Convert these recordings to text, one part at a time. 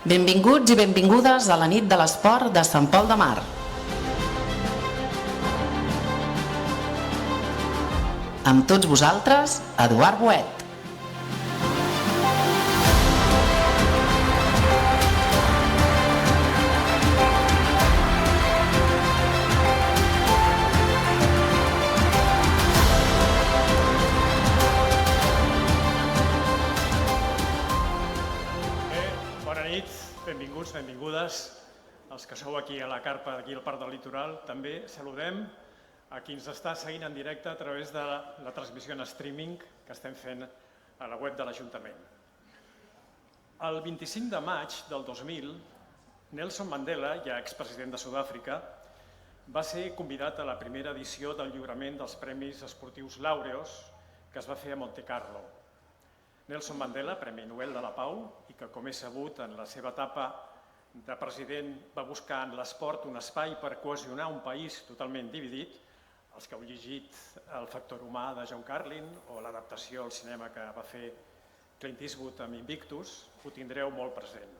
Benvinguts i benvingudes a la nit de l'esport de Sant Pol de Mar. Amb tots vosaltres, Eduard Boet. Benvinguts, benvingudes, els que sou aquí a la carpa, aquí al Parc del Litoral. També saludem a qui ens està seguint en directe a través de la transmissió en streaming que estem fent a la web de l'Ajuntament. El 25 de maig del 2000, Nelson Mandela, ja expresident de Sud-àfrica, va ser convidat a la primera edició del lliurament dels Premis Esportius Laureus que es va fer a Montecarlo. Nelson Mandela, Premi Nobel de la Pau, i que, com és sabut, en la seva etapa de president va buscar en l'esport un espai per cohesionar un país totalment dividit. Els que heu llegit El factor humà de John Carlin o l'adaptació al cinema que va fer Clint Eastwood amb Invictus, ho tindreu molt present.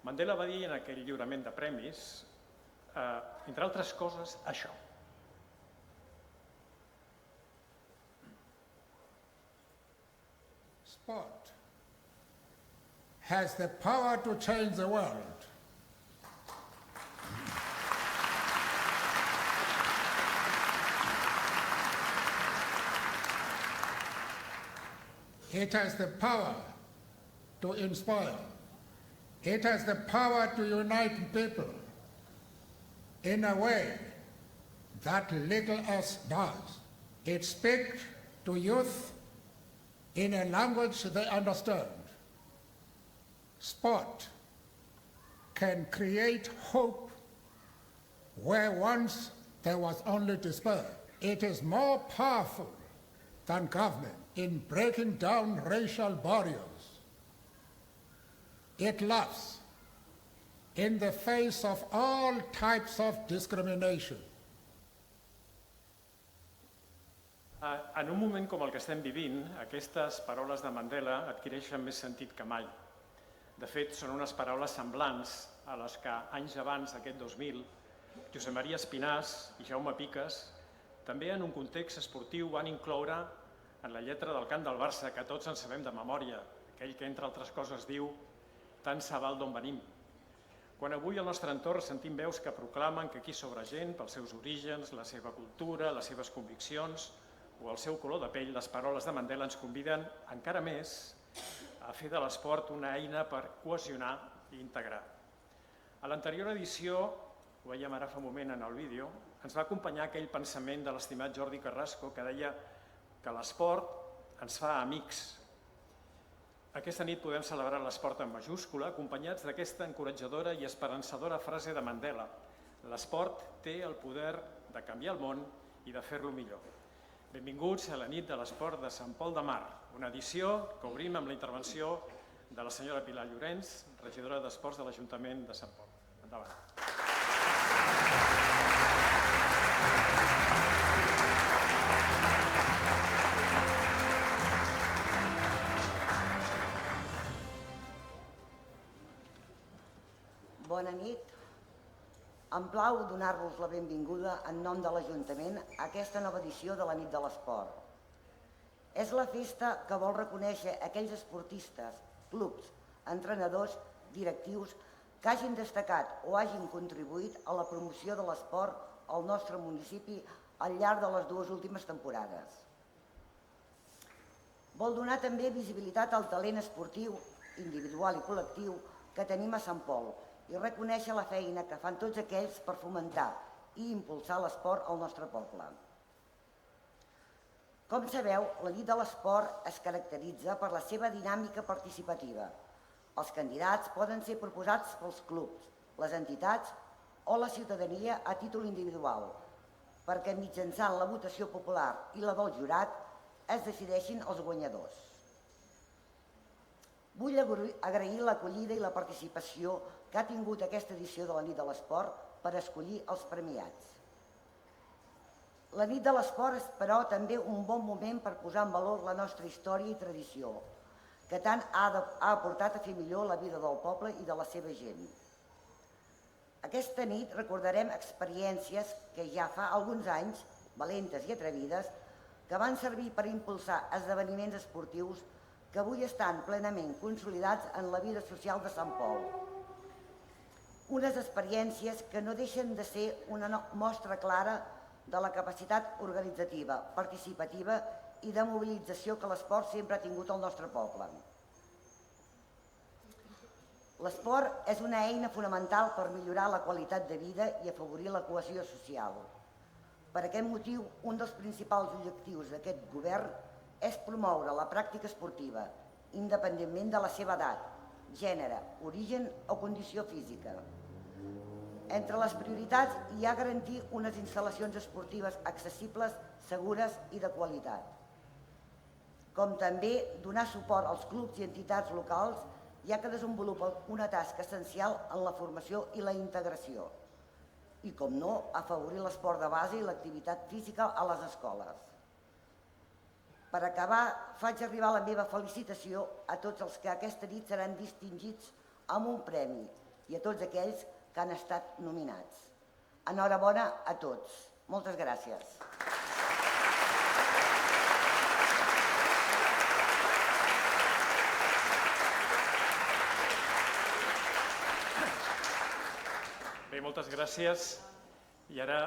Mandela va dir en aquell lliurament de premis, entre altres coses, això. Sport has the power to change the world. It has the power to inspire. It has the power to unite people in a way that little else does. It speaks to youth in a language they understand. Sport can create hope where once there was only despair. It is more powerful than government in breaking down racial barriers. It laughs in the face of all types of discrimination. En un moment com el que estem vivint, aquestes paraules de Mandela adquireixen més sentit que mai. De fet, són unes paraules semblants a les que anys abans, aquest 2000, Josep Maria Espinàs i Jaume Piques, també en un context esportiu van incloure en la lletra del cant del Barça, que tots en sabem de memòria, aquell que, entre altres coses, diu «Tant se val d'on venim». Quan avui al nostre entorn sentim veus que proclamen que aquí sobra gent pels seus orígens, la seva cultura, les seves conviccions o el seu color de pell, les paraules de Mandela ens conviden encara més a fer de l'esport una eina per cohesionar i integrar. A l'anterior edició, ho veiem ara fa un moment en el vídeo, ens va acompanyar aquell pensament de l'estimat Jordi Carrasco que deia que l'esport ens fa amics. Aquesta nit podem celebrar l'esport en majúscula, acompanyats d'aquesta encoratjadora i esperançadora frase de Mandela. L'esport té el poder de canviar el món i de fer-lo millor. Benvinguts a la nit de l'esport de Sant Pol de Mar, una edició que obrim amb la intervenció de la senyora Pilar Llorenç, regidora d'Esports de l'Ajuntament de Sant Pol. Endavant. Bona nit. Em plau donar-vos la benvinguda en nom de l'Ajuntament a aquesta nova edició de la nit de l'esport. És la festa que vol reconèixer aquells esportistes, clubs, entrenadors, directius que hagin destacat o hagin contribuït a la promoció de l'esport al nostre municipi al llarg de les dues últimes temporades. Vol donar també visibilitat al talent esportiu, individual i col·lectiu que tenim a Sant Pol i reconèixer la feina que fan tots aquells per fomentar i impulsar l'esport al nostre poble. Com sabeu, la nit de l'esport es caracteritza per la seva dinàmica participativa. Els candidats poden ser proposats pels clubs, les entitats o la ciutadania a títol individual, perquè mitjançant la votació popular i la del jurat es decideixin els guanyadors. Vull agrair l'acollida i la participació que ha tingut aquesta edició de la nit de l'esport per escollir els premiats. La nit de l'esport és, però, també un bon moment per posar en valor la nostra història i tradició, que tant ha aportat a fer millor la vida del poble i de la seva gent. Aquesta nit recordarem experiències que ja fa alguns anys, valentes i atrevides, que van servir per impulsar esdeveniments esportius que avui estan plenament consolidats en la vida social de Sant Pol. Unes experiències que no deixen de ser una mostra clara de la capacitat organitzativa, participativa i de mobilització que l'esport sempre ha tingut al nostre poble. L'esport és una eina fonamental per millorar la qualitat de vida i afavorir la cohesió social. Per aquest motiu, un dels principals objectius d'aquest govern és promoure la pràctica esportiva, independentment de la seva edat, gènere, origen o condició física. Entre les prioritats hi ha garantir unes instal·lacions esportives accessibles, segures i de qualitat, com també donar suport als clubs i entitats locals, ja que desenvolupen una tasca essencial en la formació i la integració, i, com no, afavorir l'esport de base i l'activitat física a les escoles. Per acabar, faig arribar la meva felicitació a tots els que aquesta nit seran distingits amb un premi i a tots aquells que han estat nominats. Enhorabona a tots. Moltes gràcies. Bé, moltes gràcies. I ara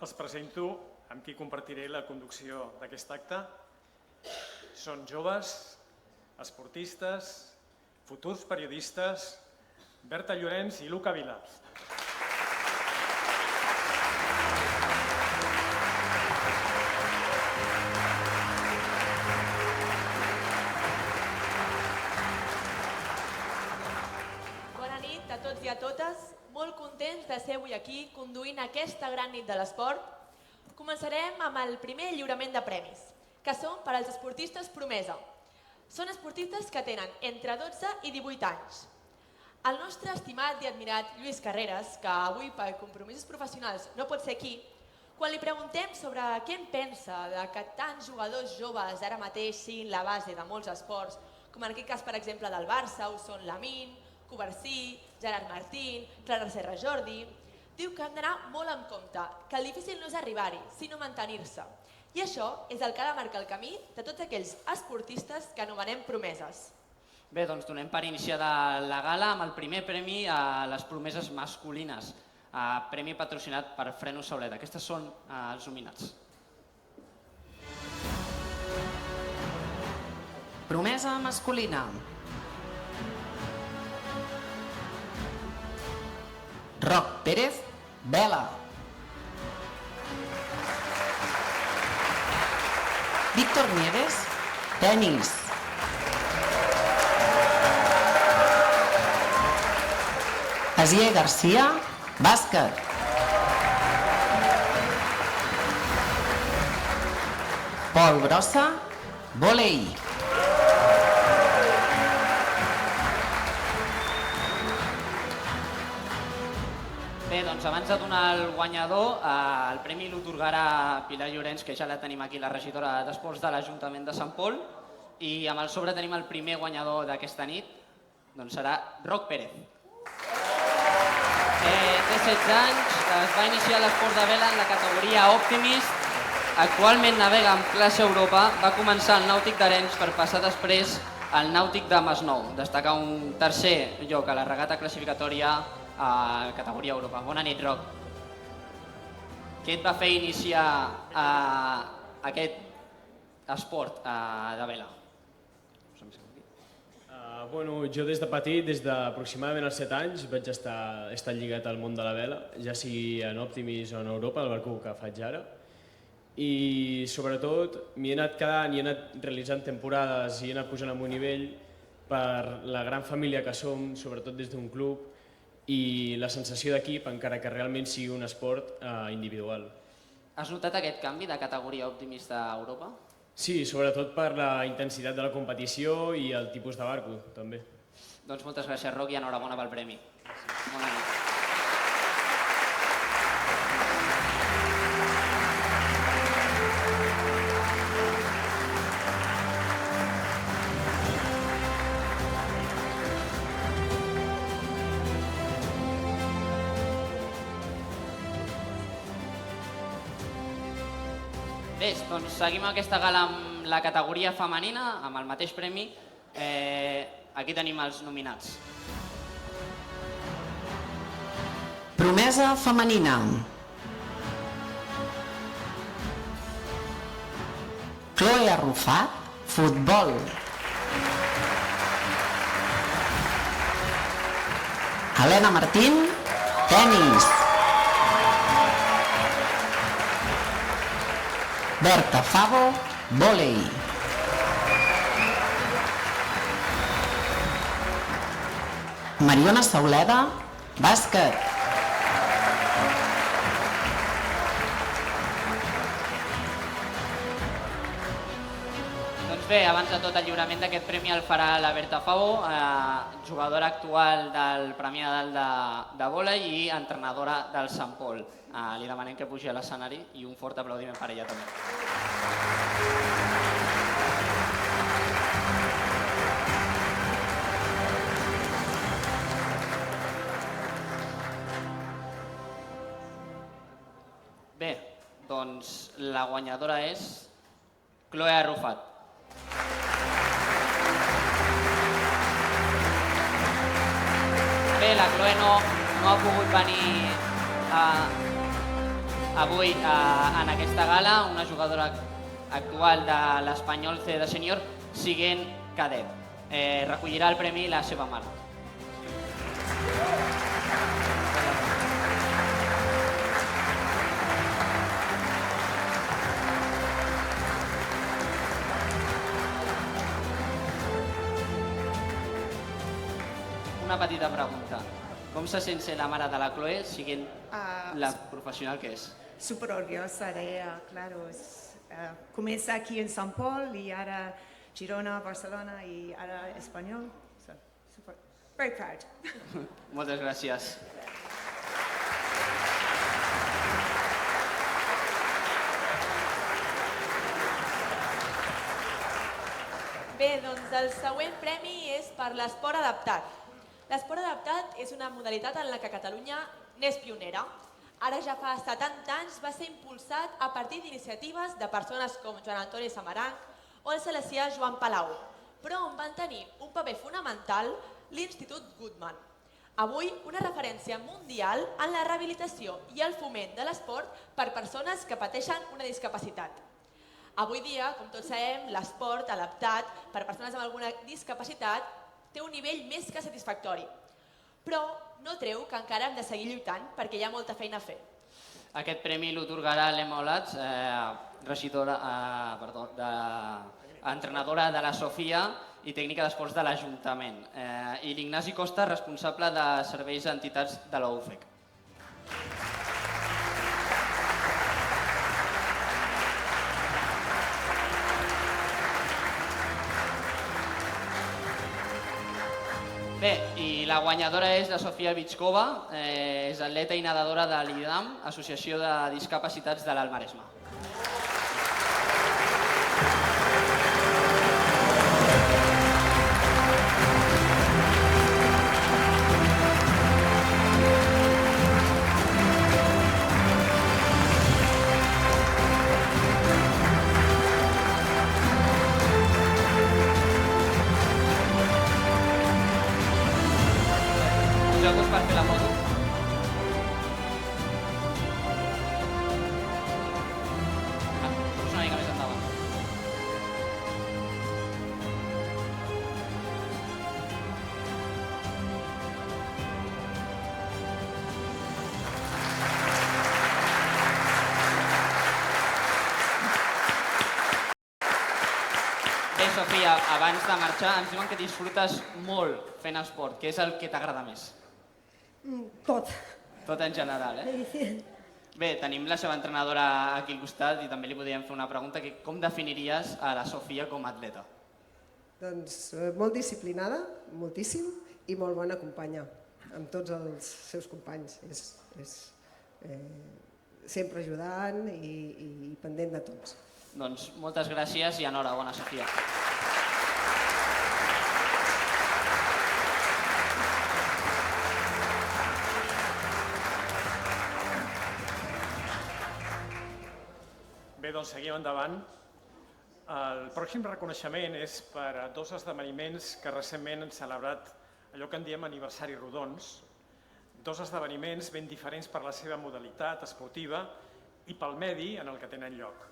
els presento amb qui compartiré la conducció d'aquest acte. Són joves, esportistes, futurs periodistes, Berta Llorenç i Luca Vilà. Bona nit a tots i a totes. Molt contents de ser avui aquí conduint aquesta gran nit de l'esport. Començarem amb el primer lliurament de premis, que són per als esportistes promesa. Són esportistes que tenen entre 12 i 18 anys. El nostre estimat i admirat Lluís Carreras, que avui per compromisos professionals no pot ser aquí, quan li preguntem sobre què en pensa de que tants jugadors joves ara mateix siguin la base de molts esports, com en aquest cas, per exemple, del Barça, ho són Lamine, Covarsí, Gerard Martín, Clara Serra Jordi, diu que hem d'anar molt en compte, que el difícil no és arribar-hi, sinó mantenir-se. I això és el que ha de marcar el camí de tots aquells esportistes que anomenem promeses. Bé, doncs donem per iniciada la gala amb el primer premi a les promeses masculines, premi patrocinat per Freno Sauleda. Aquestes són els nominats. Promesa masculina. Roc Pérez, vela. Víctor Nieves, tenis. Asier García, bàsquet. Pol Brossa, vòlei. Bé, doncs abans de donar el guanyador, el premi l'otorgarà Pilar Llorenç, que ja la tenim aquí, la regidora d'Esports de l'Ajuntament de Sant Pol, i amb el sobre tenim el primer guanyador d'aquesta nit, doncs serà Roc Pérez. Té 16 anys, es va iniciar l'esport de vela en la categoria Optimist, actualment navega en classe Europa, va començar al Nàutic d'Arenys per passar després al Nàutic de Masnou, destacar un tercer lloc a la regata classificatòria a categoria Europa. Bona nit, Roc. Què et va fer iniciar aquest esport de vela? Bueno, jo des de petit, des d'aproximadament els 7 anys, vaig estar lligat al món de la vela, ja sigui en Optimis o en Europa, el barco que faig ara. I sobretot m'hi he anat quedant i he anat realitzant temporades i he anat pujant al meu nivell per la gran família que som, sobretot des d'un club, i la sensació d'equip, encara que realment sigui un esport individual. Has notat aquest canvi de categoria optimista a Europa? Sí, sobretot per la intensitat de la competició i el tipus de barco, també. Doncs moltes gràcies, Roc, i enhorabona pel premi. Bona nit. Bé, doncs seguim aquesta gala amb la categoria femenina, amb el mateix premi. Aquí tenim els nominats. Promesa femenina. Chloe Arrufat, futbol. Helena Martín, tenis. Berta Favo, vòlei. Mariona Sauleda, bàsquet. Doncs bé, abans de tot el lliurament d'aquest premi el farà la Berta Favo, jugadora actual del Premi Nadal de vòlei i entrenadora del Sant Pol. Li demanem que pugi a l'escenari i un fort aplaudiment per ella també. Bé, doncs la guanyadora és Chloe Arrufat. Bé, la Chloe no ha pogut venir avui en aquesta gala, una jugadora actual de l'Espanyol C de sènior, siguent cadet. Recollirà el premi la seva mare. Una petita pregunta. Com se sent ser la mare de la Chloe, siguent la professional que és? Súper orgullosa de ella, claro. Comença aquí en Sant Pol y ahora Girona, Barcelona y ahora Espanyol. So, super, very proud. Moltes gràcies. Bé, doncs el següent premi és per l'esport adaptat. L'esport adaptat és una modalitat en la que Catalunya n'és pionera. Ara ja fa 70 anys va ser impulsat a partir d'iniciatives de persones com Joan Antoni Samaranch o el salesià Joan Palau, però on van tenir un paper fonamental l'Institut Guttmann. Avui, una referència mundial en la rehabilitació i el foment de l'esport per persones que pateixen una discapacitat. Avui dia, com tots sabem, l'esport adaptat per persones amb alguna discapacitat té un nivell més que satisfactori. Però no treu que encara hem de seguir lluitant perquè hi ha molta feina a fer. Aquest premi l'otorgarà l'Emma Olats, entrenadora de la Sofia i tècnica d'esports de l'Ajuntament, i l'Ignasi Costa, responsable de serveis a entitats de la UFEC. Bé, i la guanyadora és la Sofia Vitskova, és atleta i nedadora de l'IDAM, Associació de Discapacitats de l'Alt Maresme. Pujeu-vos per fer la foto. Una mica més endavant. Bé, Sofia, abans de marxar ens diuen que disfrutes molt fent esport. Què és el que t'agrada més? Tot. Tot en general, eh? Bé, tenim la seva entrenadora aquí al costat i també li podríem fer una pregunta. Com definiries a la Sofia com a atleta? Doncs molt disciplinada, moltíssim, i molt bona companya, amb tots els seus companys. És sempre ajudant i pendent de tots. Doncs moltes gràcies i enhorabona, Sofia. Bé, doncs seguim endavant. El pròxim reconeixement és per a dos esdeveniments que recentment han celebrat allò que en diem aniversaris rodons, dos esdeveniments ben diferents per la seva modalitat esportiva i pel medi en el que tenen lloc.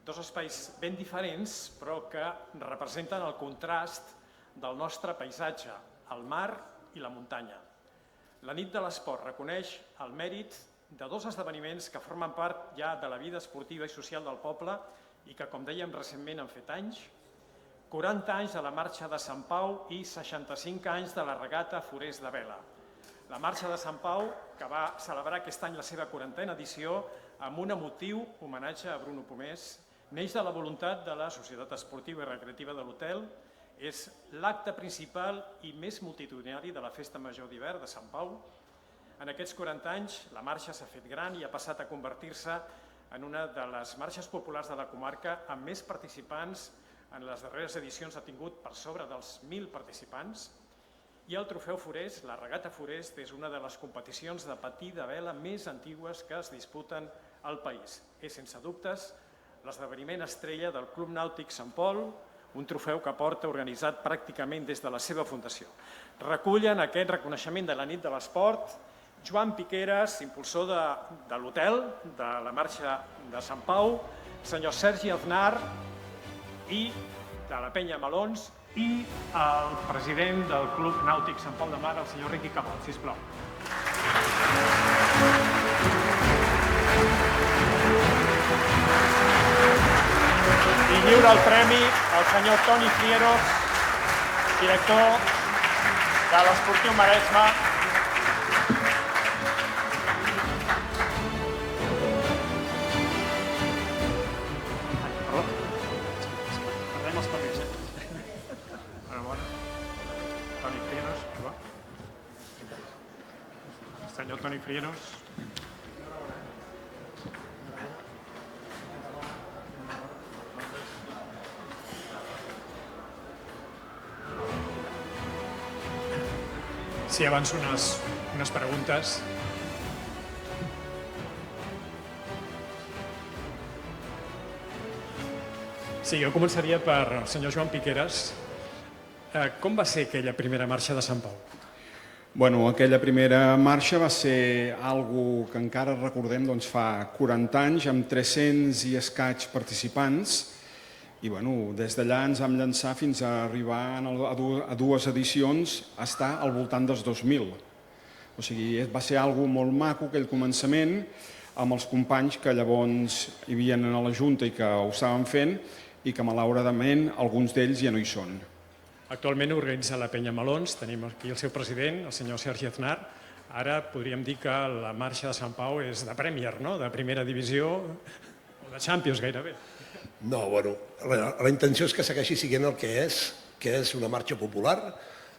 Dos espais ben diferents, però que representen el contrast del nostre paisatge, el mar i la muntanya. La nit de l'esport reconeix el mèrit de dos esdeveniments que formen part ja de la vida esportiva i social del poble i que, com dèiem, recentment han fet anys. 40 anys de la Marxa de Sant Pau i 65 anys de la Regata Forest de Vela. La Marxa de Sant Pau, que va celebrar aquest any la seva 40a edició amb un emotiu homenatge a Bruno Pomés, neix de la voluntat de la Societat Esportiva i Recreativa de l'Hotel. És l'acte principal i més multitudinari de la Festa Major d'hivern de Sant Pau. En aquests 40 anys la marxa s'ha fet gran i ha passat a convertir-se en una de les marxes populars de la comarca amb més participants. En les darreres edicions ha tingut per sobre dels 1.000 participants. I el Trofeu Forest, la Regata Forest, és una de les competicions de patí de vela més antigues que es disputen al país. És, sense dubtes, l'esdeveniment estrella del Club Nàutic Sant Pol, un trofeu que porta organitzat pràcticament des de la seva fundació. Recullen aquest reconeixement de la nit de l'esport Joan Piqueras, impulsor de l'hotel, de la Marxa de Sant Pau, senyor Sergi Aznar i de la Penya Melons i el president del Club Nàutic Sant Pol de Mar, el senyor Riqui Cabot, sisplau. I lliura el premi al senyor Toni Frieros, director de l'Esportiu Maresme. Perdem els papers, Enhorabona. Toni Frieros, que va? Senyor Toni Frieros. Sí, avanço unes preguntes. Sí, jo començaria per el senyor Joan Piqueras. Com va ser aquella primera marxa de Sant Pau? Bueno, aquella primera marxa va ser algo que encara recordem fa 40 anys, amb 300 i escaig participants. I des d'allà ens vam llançar fins a arribar a dues edicions a estar al voltant dels 2.000. O sigui, va ser algo molt maco aquell començament amb els companys que llavors hi havia a la Junta i que ho estaven fent i que malauradament alguns d'ells ja no hi són. Actualment organitza la Penya Melons, tenim aquí el seu president, el senyor Sergi Aznar. Ara podríem dir que la marxa de Sant Pau és de Premier, no? De primera divisió o de Champions gairebé. No, la intenció és que segueixi sent el que és una marxa popular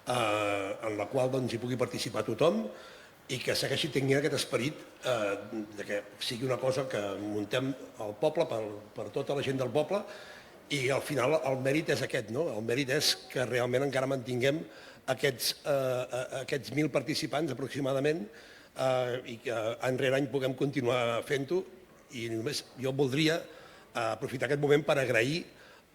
en la qual hi pugui participar tothom i que segueixi tenint aquest esperit que sigui una cosa que muntem al poble per tota la gent del poble i al final el mèrit és aquest, no? El mèrit és que realment encara mantinguem aquests 1.000 participants aproximadament i que any rere any puguem continuar fent-ho i només jo voldria aprofitar aquest moment per agrair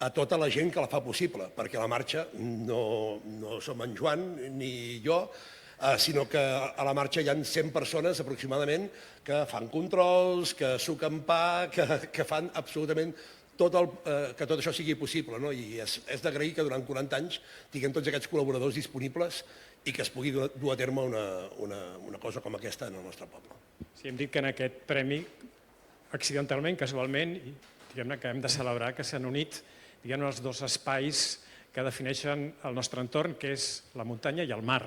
a tota la gent que la fa possible, perquè la marxa no som en Joan ni jo, sinó que a la marxa hi ha 100 persones aproximadament que fan controls, que suquen pa, que fan absolutament que tot això sigui possible. I és d'agrair que durant 40 anys tinguem tots aquests col·laboradors disponibles i que es pugui dur a terme una cosa com aquesta en el nostre poble. Sí, hem dit que en aquest premi, accidentalment, casualment, diguem-ne que hem de celebrar que s'han unit els dos espais que defineixen el nostre entorn, que és la muntanya i el mar.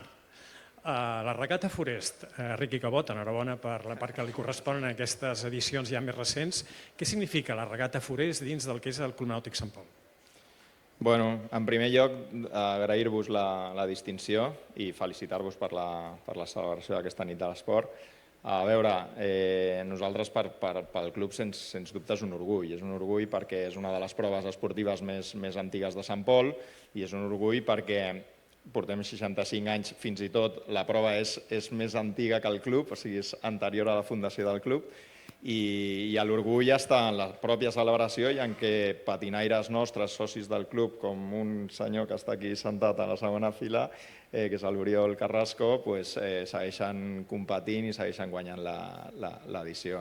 La Regata Forest, Riqui Cabot, enhorabona per la part que li correspon en aquestes edicions ja més recents. Què significa la Regata Forest dins del que és el Club Nàutic Sant Pol? Bueno, en primer lloc, agrair-vos la distinció i felicitar-vos per la celebració d'aquesta nit de l'esport. A veure, nosaltres pel club sens dubte és un orgull perquè és una de les proves esportives més antigues de Sant Pol i és un orgull perquè portem 65 anys, fins i tot la prova és més antiga que el club, o sigui, és anterior a la fundació del club i l'orgull està en la pròpia celebració i en què patinaires nostres, socis del club, com un senyor que està aquí sentat a la segona fila, que és l'Oriol Carrasco, segueixen competint i segueixen guanyant l'edició.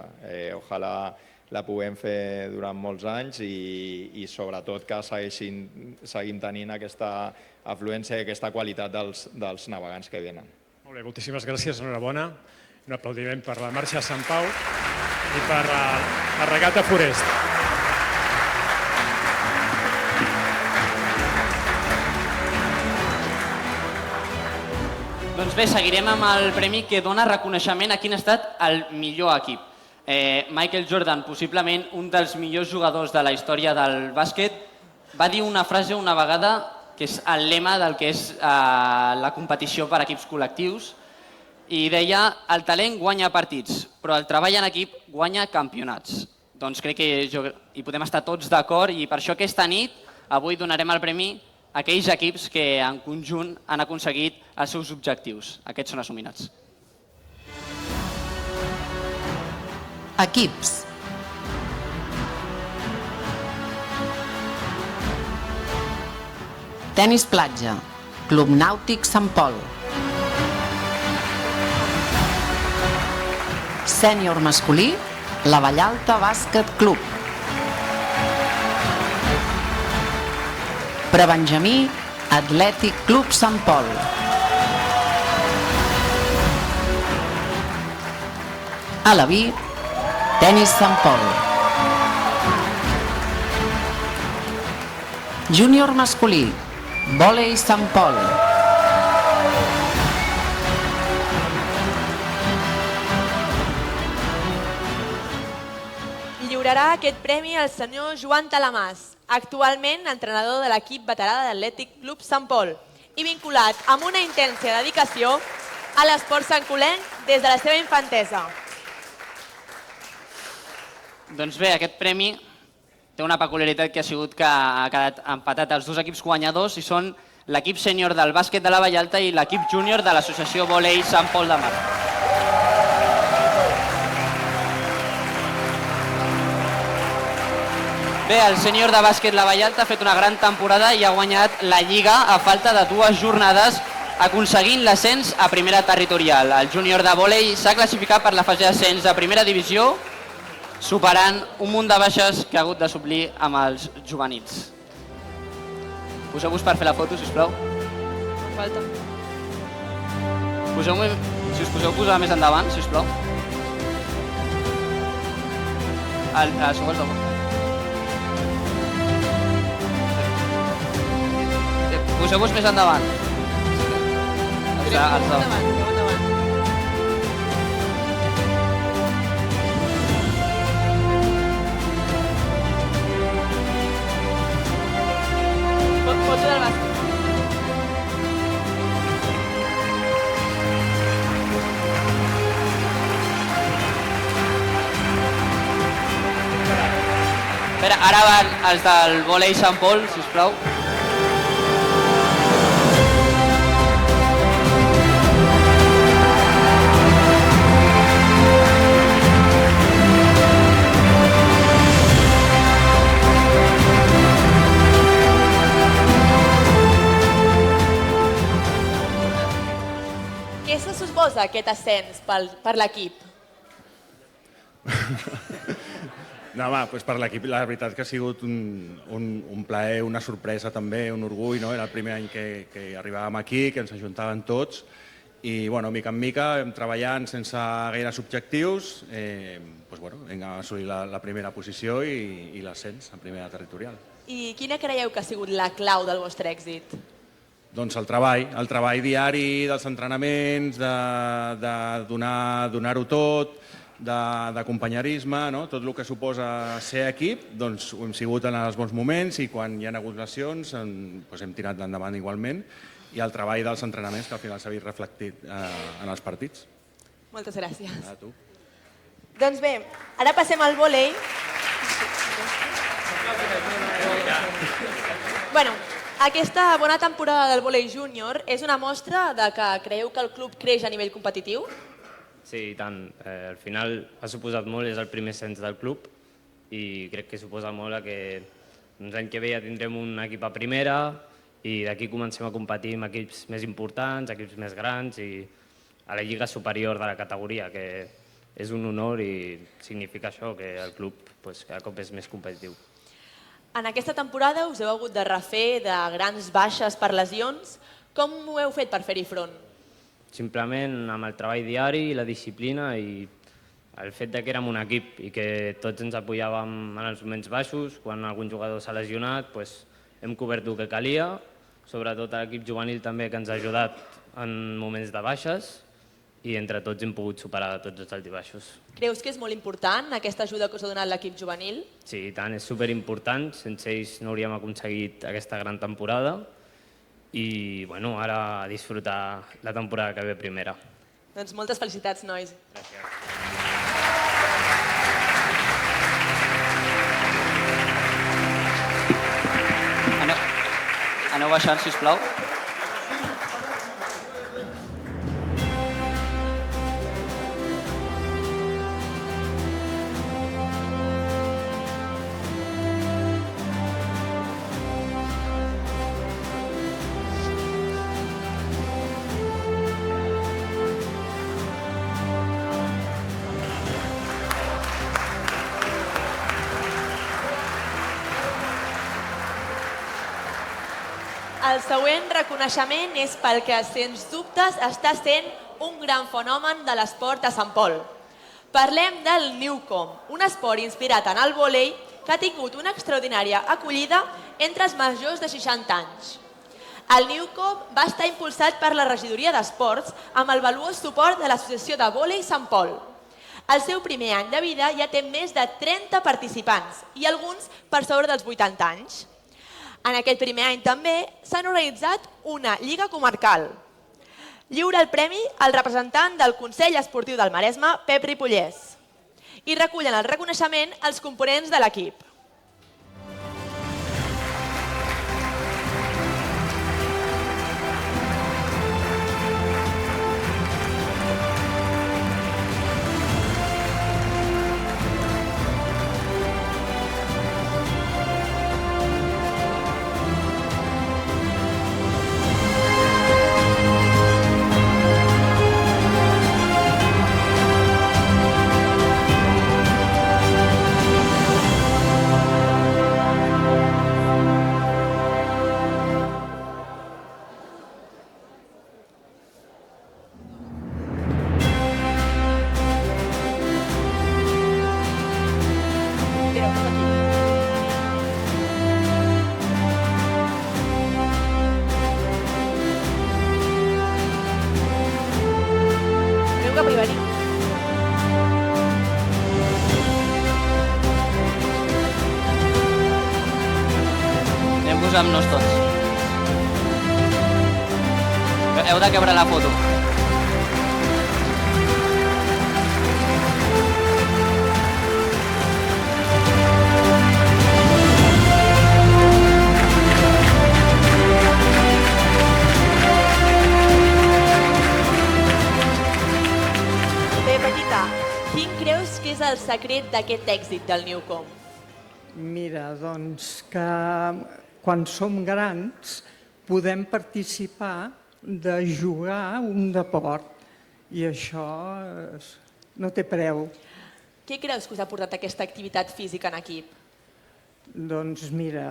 Ojalà la puguem fer durant molts anys i sobretot que seguim tenint aquesta afluència i aquesta qualitat dels navegants que venen. Molt bé, moltíssimes gràcies, enhorabona. Un aplaudiment per la marxa a Sant Pau i per la regata Forest. Doncs bé, seguirem amb el premi que dona reconeixement a quin ha estat el millor equip. Michael Jordan, possiblement un dels millors jugadors de la història del bàsquet, va dir una frase una vegada que és el lema del que és la competició per equips col·lectius i deia: el talent guanya partits, però el treball en equip guanya campionats. Doncs crec que hi podem estar tots d'acord i per això aquesta nit avui donarem el premi a aquells equips que en conjunt han aconseguit els seus objectius. Aquests són els nominats. Equips. Tenis platja, Club Nàutic Sant Pol. Sènior masculí, la Vallalta Bàsquet Club. Prebenjamí, Atlètic Club Sant Pol. Alaví, Tenis Sant Pol. Júnior masculí, Vòlei Sant Pol. Lliurarà aquest premi al senyor Joan Talamàs, actualment entrenador de l'equip veterà de l'Atlètic Club Sant Pol i vinculat amb una intensa dedicació a l'esport santcolenc des de la seva infantesa. Doncs bé, aquest premi té una peculiaritat que ha sigut que ha quedat empatat els dos equips guanyadors i són l'equip sènior del bàsquet de la Vallalta i l'equip júnior de l'associació Vòlei Sant Pol de Mar. Bé, el sènior de bàsquet la Vallalta ha fet una gran temporada i ha guanyat la Lliga a falta de 2 jornades, aconseguint l'ascens a primera territorial. El júnior de vòlei s'ha classificat per la fase d'ascens a primera divisió, superant un munt de baixes que ha hagut de suplir amb els juvenils. Poseu-vos per fer la foto, sisplau. Falta. Si us poseu posar més endavant, sisplau. A segons de vot. Poseu-vos més endavant. Foto del bàsquet. Espera, ara van els del vòlei Sant Pol, sisplau. Què se suposa aquest ascens per l'equip? No, home, doncs per l'equip la veritat que ha sigut un plaer, una sorpresa també, un orgull, no? Era el primer any que arribàvem aquí, que ens ajuntaven tots i, bueno, mica en mica, treballant sense gaires objectius, hem assolit la primera posició i l'ascens en primera territorial. I quina creieu que ha sigut la clau del vostre èxit? Doncs el treball diari dels entrenaments, de donar-ho tot, de companyerisme, no? Tot el que suposa ser equip, doncs ho hem sigut en els bons moments i quan hi ha hagut lesions hem tirat endavant igualment i el treball dels entrenaments que al final s'ha vist reflectit en els partits. Moltes gràcies. A tu. Doncs bé, ara passem al vòlei. Bueno, aquesta bona temporada del vòlei júnior és una mostra de que creieu que el club creix a nivell competitiu? Sí, i tant. Al final ha suposat molt, és el primer ascens del club i crec que suposa molt que l'any que ve ja tindrem un equip a primera i d'aquí comencem a competir amb equips més importants, equips més grans i a la lliga superior de la categoria, que és un honor i significa això, que el club cada cop és més competitiu. En aquesta temporada us heu hagut de refer de grans baixes per lesions. Com ho heu fet per fer-hi front? Simplement amb el treball diari, la disciplina i el fet que érem un equip i que tots ens apoyàvem en els moments baixos, quan algun jugador s'ha lesionat, hem cobert el que calia, sobretot l'equip juvenil també que ens ha ajudat en moments de baixes i entre tots hem pogut superar tots els altibaixos. Creus que és molt important aquesta ajuda que us ha donat l'equip juvenil? Sí, i tant, és superimportant, sense ells no hauríem aconseguit aquesta gran temporada i ara a disfrutar la temporada que ve primera. Doncs moltes felicitats, nois. Gràcies. Aneu baixant, sisplau. El següent reconeixement és pel que, sens dubtes, està sent un gran fenomen de l'esport a Sant Pol. Parlem del Newcom, un esport inspirat en el vòlei que ha tingut una extraordinària acollida entre els majors de 60 anys. El Newcom va estar impulsat per la regidoria d'esports amb el valuós suport de l'Associació de Vòlei Sant Pol. El seu primer any de vida ja té més de 30 participants i alguns per sobre dels 80 anys. En aquest primer any també s'han organitzat una lliga comarcal. Lliura el premi al representant del Consell Esportiu del Maresme, Pep Ripollès. I recullen el reconeixement als components de l'equip. Anem-nos-nos tots. Heu de quebrar la foto. Bé, Petita, quin creus que és el secret d'aquest èxit del Newcom? Mira, doncs que quan som grans podem participar de jugar un deport i això no té preu. Què creus que us ha portat aquesta activitat física en equip? Doncs mira,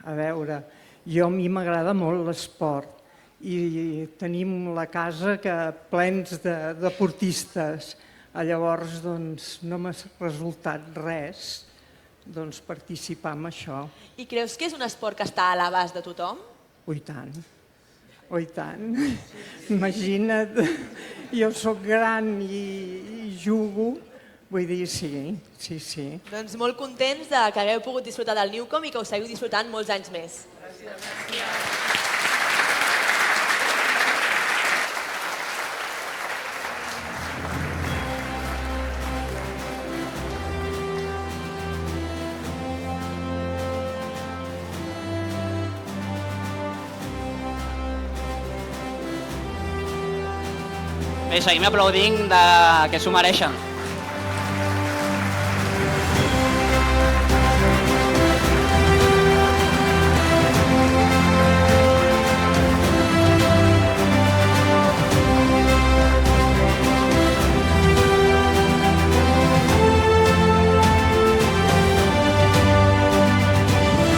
a veure, a mi m'agrada molt l'esport i tenim la casa plens de deportistes. Llavors no m'ha resultat res participar en això. I creus que és un esport que està a l'abast de tothom? Oh, i tant. Oh, i tant. Imagina't, jo sóc gran i jugo, vull dir, sí. Doncs molt contents que hagueu pogut disfrutar del Newcom i que us seguiu disfrutant molts anys més. Bé, seguim aplaudint que s'ho mereixen.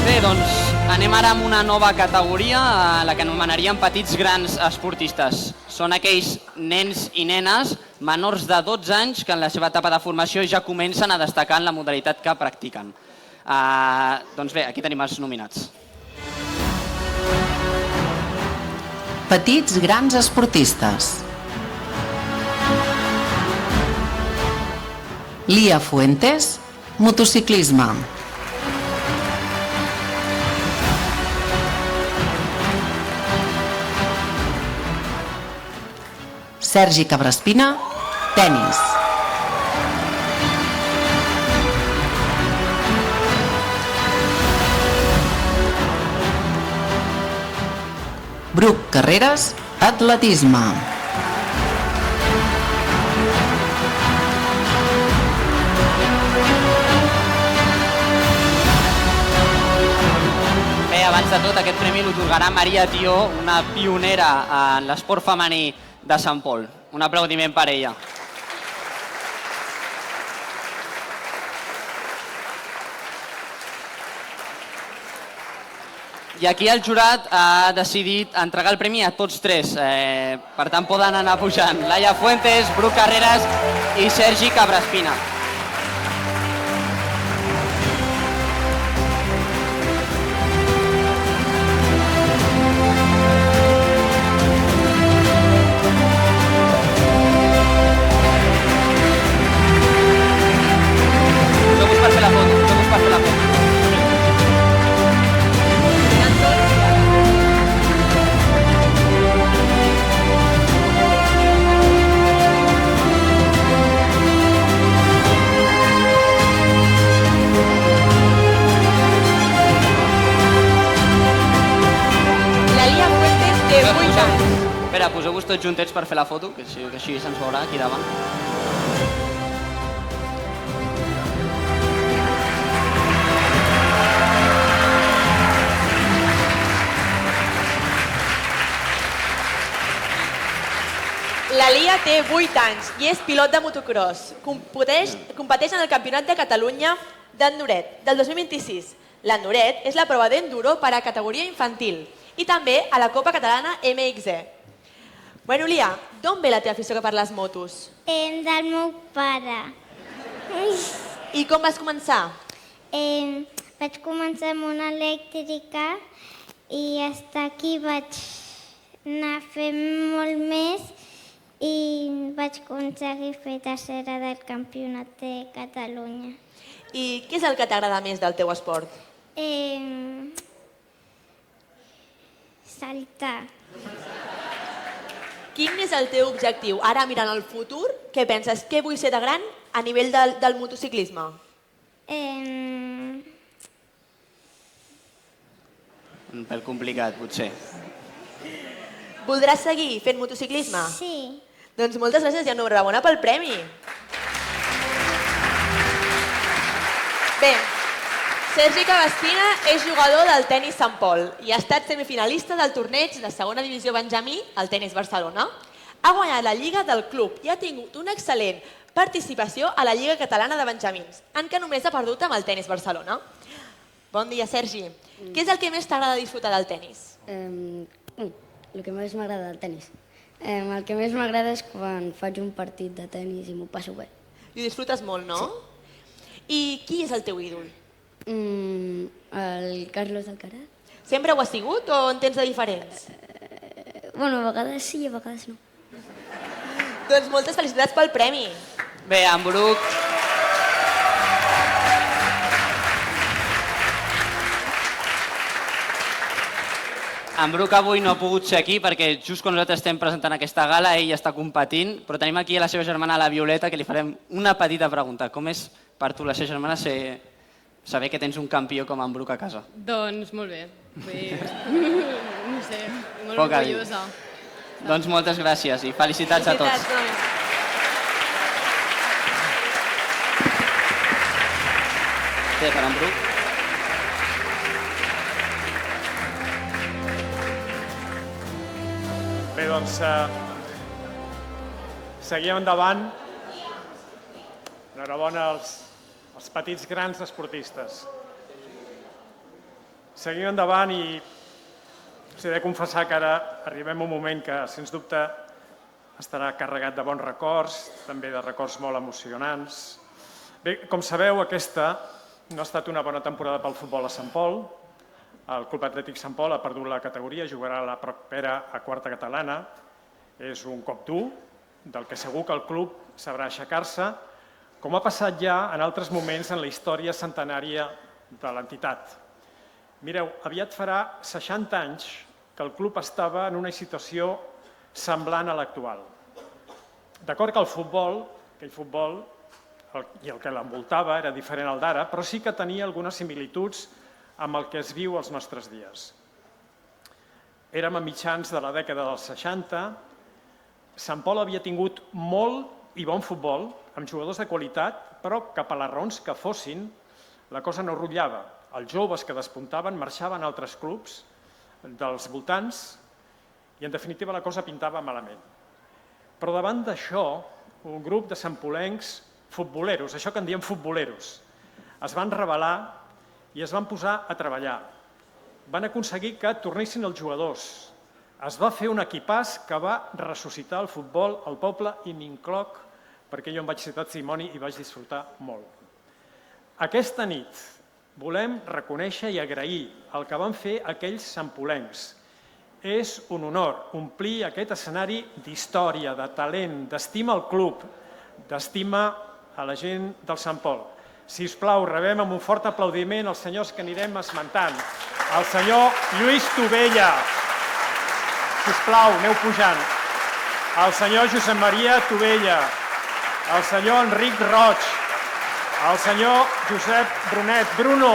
Bé, doncs anem ara amb una nova categoria, la que anomenaríem petits grans esportistes. Són aquells nens i nenes menors de 12 anys que en la seva etapa de formació ja comencen a destacar en la modalitat que practiquen. Doncs bé, aquí tenim els nominats. Petits grans esportistes. Lia Fuentes, motociclisme. Sergi Cabraspina, tenis. Bruc Carreras, atletisme. Bé, abans de tot, aquest premi l'otorgarà Maria Tió, una pionera en l'esport femení de Sant Pol. Un aplaudiment per ella. I aquí el jurat ha decidit entregar el premi a tots tres. Per tant, poden anar pujant. Laia Fuentes, Bruc Carreras i Sergi Cabraspina. Espera, poseu-vos tots juntets per fer la foto, que així se'ns veurà aquí davant. La Lia té 8 anys i és pilot de motocross. Competeix en el Campionat de Catalunya d'Enduret del 2026. L'Enduret és la prova d'enduro per a categoria infantil i també a la Copa Catalana MXE. Bueno, Lia, d'on ve la teva afició per les motos? Del meu pare. I com vas començar? Vaig començar amb una elèctrica i fins aquí vaig anar fent molt més i vaig aconseguir fer tercera del Campionat de Catalunya. I què és el que t'agrada més del teu esport? Saltar. Quin és el teu objectiu? Ara, mirant el futur, què penses? Què vull ser de gran a nivell del motociclisme? Un pèl complicat, potser. Voldràs seguir fent motociclisme? Sí. Doncs moltes gràcies i enhorabona pel premi. Bé, Sergi Cabraspina és jugador del tenis Sant Pol i ha estat semifinalista del torneig de segona divisió Benjamí al Tenis Barcelona. Ha guanyat la Lliga del Club i ha tingut una excel·lent participació a la Lliga Catalana de Benjamins, en què només ha perdut amb el Tenis Barcelona. Bon dia, Sergi. Què és el que més t'agrada disfrutar del tenis? El que més m'agrada del tenis. El que més m'agrada és quan faig un partit de tenis i m'ho passo bé. I ho disfrutes molt, no? I qui és el teu ídol? El Carlos Alcaraz. Sempre ho has sigut o en tens de diferents? Bueno, a vegades sí i a vegades no. Doncs moltes felicitats pel premi. Bé, en Bruc... En Bruc avui no ha pogut ser aquí perquè just quan nosaltres estem presentant aquesta gala ell està competint, però tenim aquí a la seva germana, la Violeta, que li farem una petita pregunta. Com és per tu, la seva germana, saber que tens un campió com en Bruc a casa? Doncs molt bé. No sé, molt orgullosa. Doncs moltes gràcies i felicitats a tots. Bé, per en Bruc. Bé, doncs, seguim endavant. Enhorabona als petits grans esportistes. Seguim endavant i us he de confessar que ara arribem a un moment que, sens dubte, estarà carregat de bons records, també de records molt emocionants. Bé, com sabeu, aquesta no ha estat una bona temporada pel futbol a Sant Pol. El Club Atlètic Sant Pol ha perdut la categoria, jugarà la propera a quarta catalana. És un cop dur, del que segur que el club sabrà aixecar-se, com ha passat ja en altres moments en la història centenària de l'entitat. Mireu, aviat farà 60 anys que el club estava en una situació semblant a l'actual. D'acord que el futbol, aquell futbol i el que l'envoltava era diferent al d'ara, però sí que tenia algunes similituds amb el que es viu als nostres dies. Érem a mitjans de la dècada dels 60, Sant Pol havia tingut molt i bon futbol, amb jugadors de qualitat, però cap a les raons que fossin, la cosa no rotllava. Els joves que despuntaven marxaven a altres clubs dels voltants i, en definitiva, la cosa pintava malament. Però davant d'això, un grup de santpolencs futboleros, això que en diem futboleros, es van rebel·lar i es van posar a treballar. Van aconseguir que tornessin els jugadors. Es va fer un equipàs que va ressuscitar el futbol al poble i m'incloc perquè jo em vaig ser testimoni i vaig disfrutar molt. Aquesta nit volem reconèixer i agrair el que van fer aquells santpolencs. És un honor omplir aquest escenari d'història, de talent, d'estima al club, d'estima a la gent del Sant Pol. Si us plau, rebem amb un fort aplaudiment els senyors que anirem esmentant. El senyor Lluís Tovella. Si us plau, aneu pujant. El senyor Josep Maria Tovella. El senyor Enric Roig. El senyor Josep Brunet. Bruno.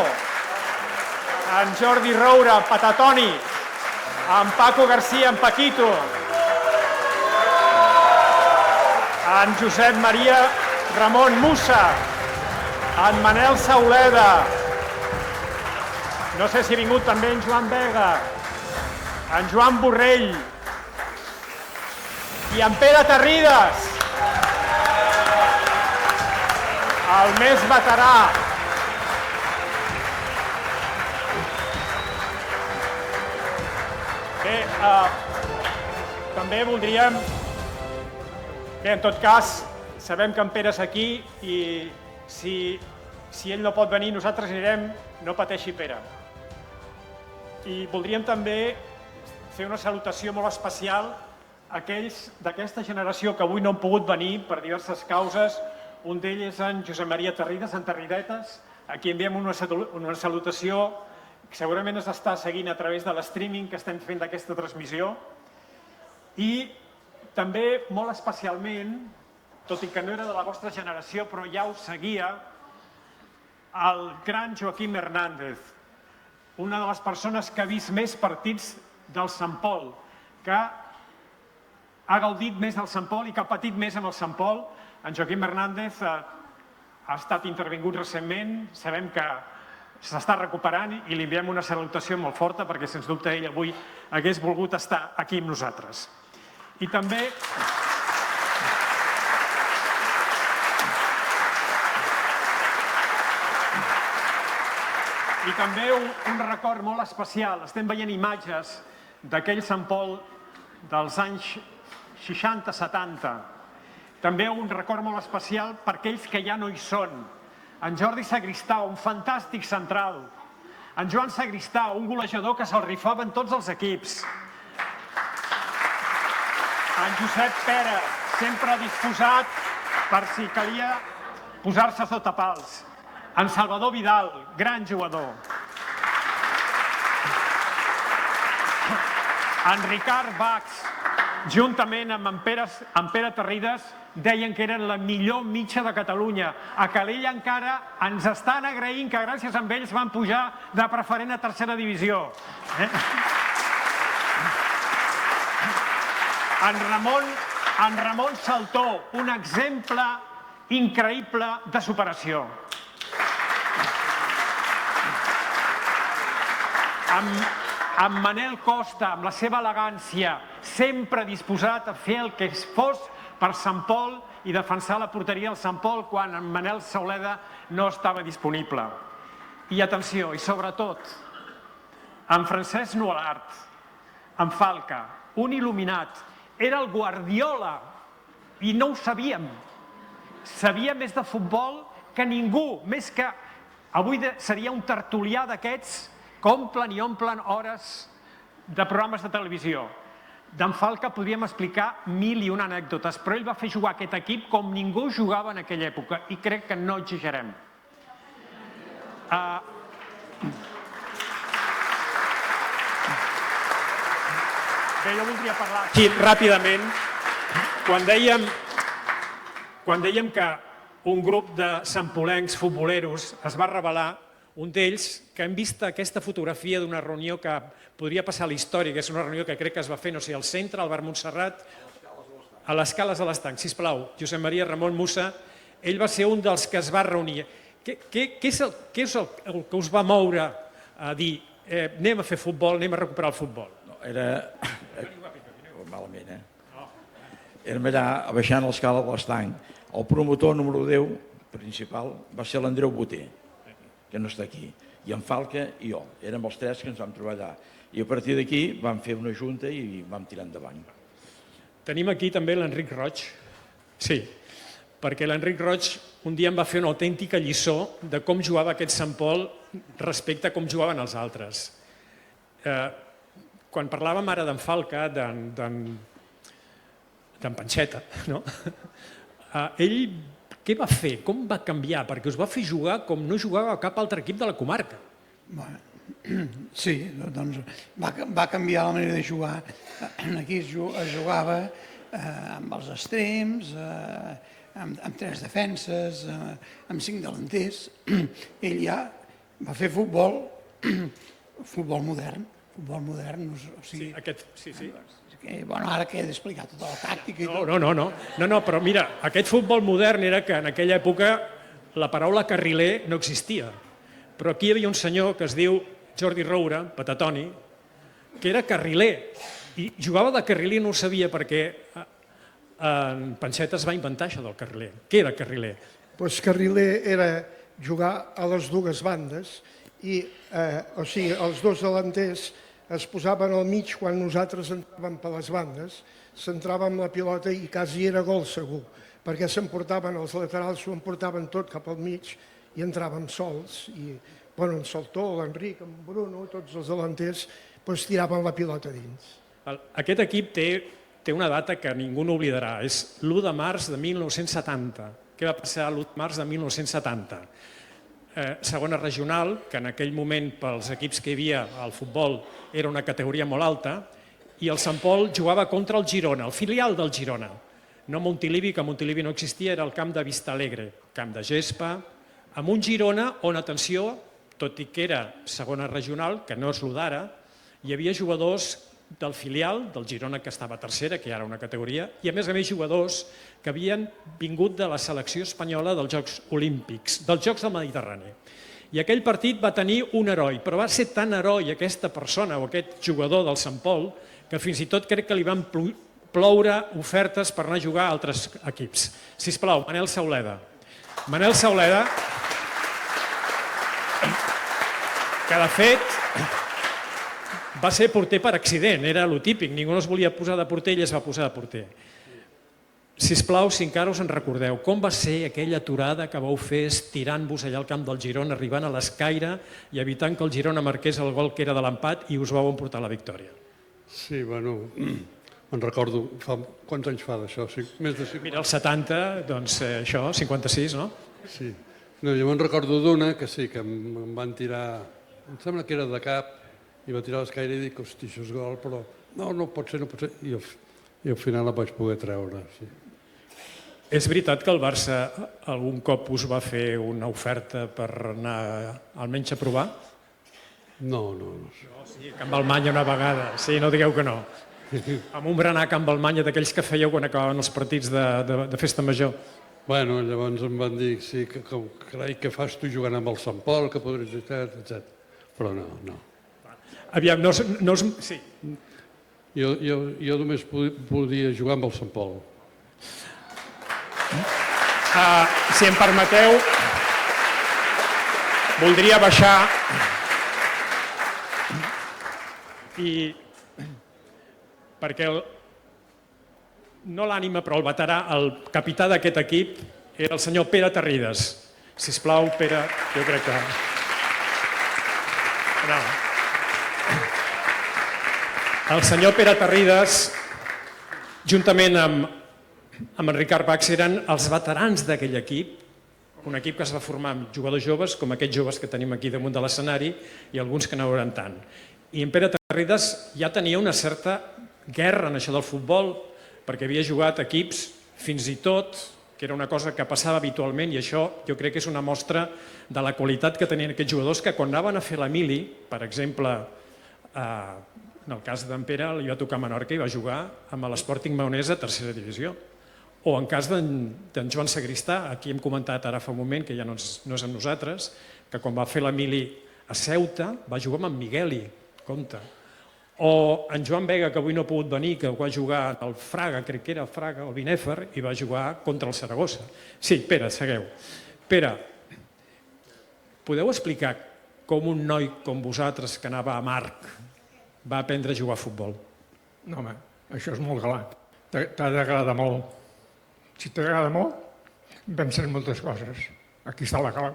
En Jordi Roura, Patatoni. En Paco García, en Paquito. En Josep Maria Ramon Musa. En Manel Sauleda. No sé si ha vingut també en Joan Vega. En Joan Borrell. I en Pere Terrides. El més veterà. Bé, també voldríem... Bé, en tot cas, sabem que en Pere és aquí i si ell no pot venir, nosaltres anirem, no pateixi Pere. I voldríem també fer una salutació molt especial a aquells d'aquesta generació que avui no han pogut venir per diverses causes. Un d'ells és en Josep Maria Terrides, en Terridetes, a qui enviem una salutació que segurament es està seguint a través de l'streaming que estem fent d'aquesta transmissió. I també, molt especialment, tot i que no era de la vostra generació, però ja ho seguia, el gran Joaquim Hernández, una de les persones que ha vist més partits del Sant Pol, que ha gaudit més del Sant Pol i que ha patit més amb el Sant Pol. En Joaquim Hernández ha estat intervingut recentment, sabem que s'està recuperant i li enviem una salutació molt forta perquè, sens dubte, ell avui hagués volgut estar aquí amb nosaltres. I també... I també un record molt especial. Estem veient imatges d'aquell Sant Pol dels anys 60-70. També un record molt especial per aquells que ja no hi són. En Jordi Sagristà, un fantàstic central. En Joan Sagristà, un golejador que se'l rifava en tots els equips. En Josep Pera, sempre disposat per si calia posar-se sota pals. En Salvador Vidal, gran jugador. En Ricard Bax, juntament amb en Pere Terrides, deien que eren la millor mitja de Catalunya. A Calella encara ens estan agraint que gràcies a ells van pujar de preferent a tercera divisió. En Ramon Saltó, un exemple increïble de superació. Amb Manel Costa, amb la seva elegància, sempre disposat a fer el que fos per Sant Pol i defensar la porteria del Sant Pol quan en Manel Sauleda no estava disponible. I atenció, i sobretot, en Francesc Nualart, en Falca, un il·luminat, era el Guardiola i no ho sabíem. Sabia més de futbol que ningú, més que avui seria un tertulià d'aquests que omplen i omplen hores de programes de televisió. D'en Falca podríem explicar 1000 i una anècdotes, però ell va fer jugar aquest equip com ningú jugava en aquella època i crec que no exagerem. Bé, jo voldria parlar aquí ràpidament. Quan dèiem que un grup de santpolencs futboleros es va rebel·lar, un d'ells, que hem vist aquesta fotografia d'una reunió que podria passar a la història, que és una reunió que crec que es va fer, no sé, al centre, al bar Montserrat, a les Cales de l'Estanc. Sisplau, Josep Maria Ramon Mussa, ell va ser un dels que es va reunir. Què és el que us va moure a dir anem a fer futbol, anem a recuperar el futbol? Era... Malament, Érem allà baixant l'escala de l'Estanc. El promotor número 10 principal va ser l'Andreu Boter, que no està aquí, i en Falca i jo. Érem els tres que ens vam trobar allà. I a partir d'aquí vam fer una junta i vam tirar endavant. Tenim aquí també l'Enric Roig. Sí, perquè l'Enric Roig un dia em va fer una autèntica lliçó de com jugava aquest Sant Pol respecte a com jugaven els altres. Quan parlàvem ara d'en Falca, d'en Panxeta, ell què va fer? Com va canviar? Perquè us va fer jugar com no jugava cap altre equip de la comarca. Sí, doncs va canviar la manera de jugar. Aquí es jugava amb els extrems, amb 3 defenses, amb 5 delanters. Ell ja va fer futbol modern. Futbol modern, sí, aquest, sí. Bueno, ara que he d'explicar tota la tàctica i tot. No, però mira, aquest futbol modern era que en aquella època la paraula carriler no existia. Però aquí hi havia un senyor que es diu Jordi Roura, Patatoni, que era carriler. I jugava de carriler i no ho sabia perquè en Panxeta es va inventar això del carriler. Què era carriler? Doncs carriler era jugar a les dues bandes i, o sigui, els dos delanters es posaven al mig quan nosaltres entràvem per les bandes, centràvem la pilota i quasi era gol segur, perquè s'emportaven els laterals, s'ho emportaven tot cap al mig i entràvem sols. I en Saltó, l'Enric, en Bruno, tots els delanters, tiraven la pilota dins. Aquest equip té una data que ningú no oblidarà, és l'1 de març de 1970. Què va passar l'1 de març de 1970? Segona regional, que en aquell moment pels equips que hi havia al futbol era una categoria molt alta, i el Sant Pol jugava contra el Girona, el filial del Girona. No Montilivi, que Montilivi no existia, era el camp de Vistalegre, camp de gespa, amb un Girona on, atenció, tot i que era segona regional, que no és l'1 d'ara, hi havia jugadors del filial, del Girona, que estava tercera, que era una categoria, i a més jugadors que havien vingut de la selecció espanyola dels Jocs Olímpics, dels Jocs del Mediterrani. I aquell partit va tenir un heroi, però va ser tan heroi aquesta persona o aquest jugador del Sant Pol que fins i tot crec que li van ploure ofertes per anar a jugar a altres equips. Sisplau, Manel Sauleda. Manel Sauleda, que de fet va ser porter per accident, era lo típic, ningú no es volia posar de porter i ell es va posar de porter. Sisplau, si encara us en recordeu, com va ser aquella aturada que vau fer estirant-vos allà al camp del Girona, arribant a l'Escaire i evitant que el Girona marqués el gol que era de l'empat i us vau emportar la victòria? Sí, bueno, me'n recordo, quants anys fa d'això? Més de 50. Mira, el 70, doncs això, 56, no? Sí, jo me'n recordo d'una que sí, que em van tirar, em sembla que era de cap, i va tirar l'escaire i dic, hosti, això és gol, però no pot ser, i al final la vaig poder treure, sí. És veritat que el Barça algun cop us va fer una oferta per anar almenys a provar? No. Sí, que amb Alemanya una vegada, sí, no digueu que no. Amb un berenar a Can Balmanya d'aquells que fèieu quan acabaven els partits de festa major. Bueno, llavors em van dir, sí, carai, què fas tu jugant amb el Sant Pol, que podries estar, etc. Però no. Aviam, sí. Jo només podia jugar amb el Sant Pol. Si em permeteu, voldria baixar perquè no l'ànima, però el veterà, el capità d'aquest equip era el senyor Pere Terrides. Sisplau, Pere, jo crec que... El senyor Pere Terrides, juntament amb en Ricard Bax, eren els veterans d'aquell equip, un equip que es va formar amb jugadors joves, com aquests joves que tenim aquí damunt de l'escenari, i alguns que no ho eren tant. I en Pere Terrides ja tenia una certa guerra en això del futbol, perquè havia jugat equips fins i tot, que era una cosa que passava habitualment, i això jo crec que és una mostra de la qualitat que tenien aquests jugadors, que quan anaven a fer la mili, per exemple, en el cas d'en Pere li va tocar a Menorca i va jugar amb l'Sporting Maonesa a tercera divisió. O en cas d'en Joan Sagristà, aquí hem comentat ara fa un moment, que ja no és amb nosaltres, que quan va fer la mili a Ceuta va jugar amb en Migueli, compte. O en Joan Vega, que avui no ha pogut venir, que va jugar al Fraga, crec que era el Fraga, el Binèfar, i va jugar contra el Saragossa. Sí, Pere, segueu. Pere, podeu explicar com un noi com vosaltres, que anava a Marc, va aprendre a jugar a futbol? No, home, això és molt galà. T'ha d'agradar molt. Si t'agrada molt, penses moltes coses. Aquí està la clau.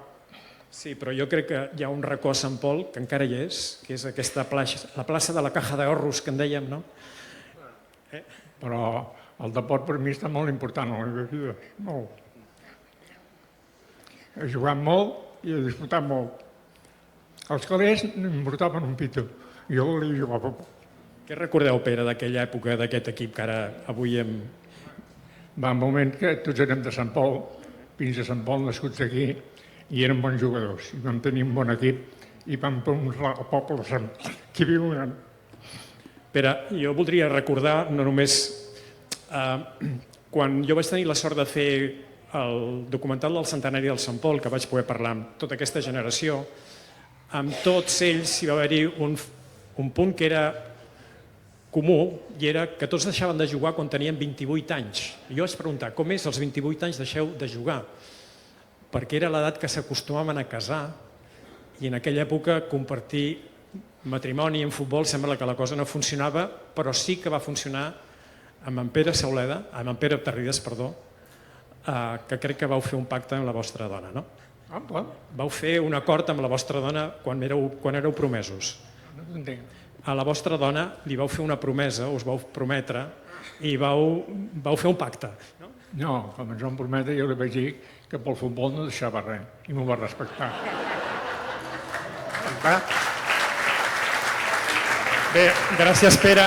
Sí, però jo crec que hi ha un racó a Sant Pol, que encara hi és, que és aquesta plaça, la plaça de la Caja d'Ahorros, que en dèiem, no? Però el deport per mi està molt important a la meva vida, molt. He jugat molt i he disputat molt. Els calés no m'importaven un pito, jo li jugava poc. Què recordeu, Pere, d'aquella època, d'aquest equip que ara avui hem... Va un moment que tots érem de Sant Pol, fins a Sant Pol, nascuts aquí, i érem bons jugadors, i vam tenir un bon equip i vam promoure el poble que viuen. Pere, jo voldria recordar, no només... Quan jo vaig tenir la sort de fer el documental del centenari del Sant Pol, que vaig poder parlar amb tota aquesta generació, amb tots ells hi va haver-hi un punt que era comú, i era que tots deixaven de jugar quan tenien 28 anys. I jo vaig preguntar, com és els 28 anys deixeu de jugar? Perquè era l'edat que s'acostumaven a casar, i en aquella època compartir matrimoni en futbol sembla que la cosa no funcionava, però sí que va funcionar amb en Pere Terrides, que crec que vau fer un pacte amb la vostra dona, no? Vau fer un acord amb la vostra dona quan éreu promesos. No t'entenc. A la vostra dona li vau fer una promesa, us vau prometre, i vau fer un pacte. No, quan ens vam prometre jo li vaig dir que pel futbol no deixava res, i m'ho va respectar. Bé, gràcies, Pere.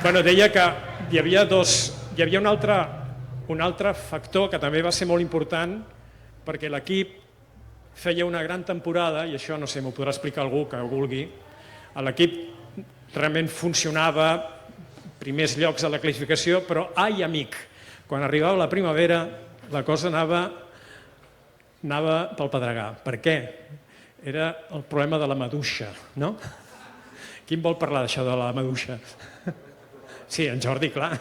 Bueno, deia que hi havia un altre factor que també va ser molt important, perquè l'equip feia una gran temporada, i això no sé, m'ho podrà explicar algú que ho vulgui. L'equip realment funcionava, primers llocs a la classificació, però, ai, amic, quan arribava la primavera la cosa anava pel pedregar. Per què? Era el problema de la maduixa, no? Qui en vol parlar d'això de la maduixa? Sí, en Jordi, clar.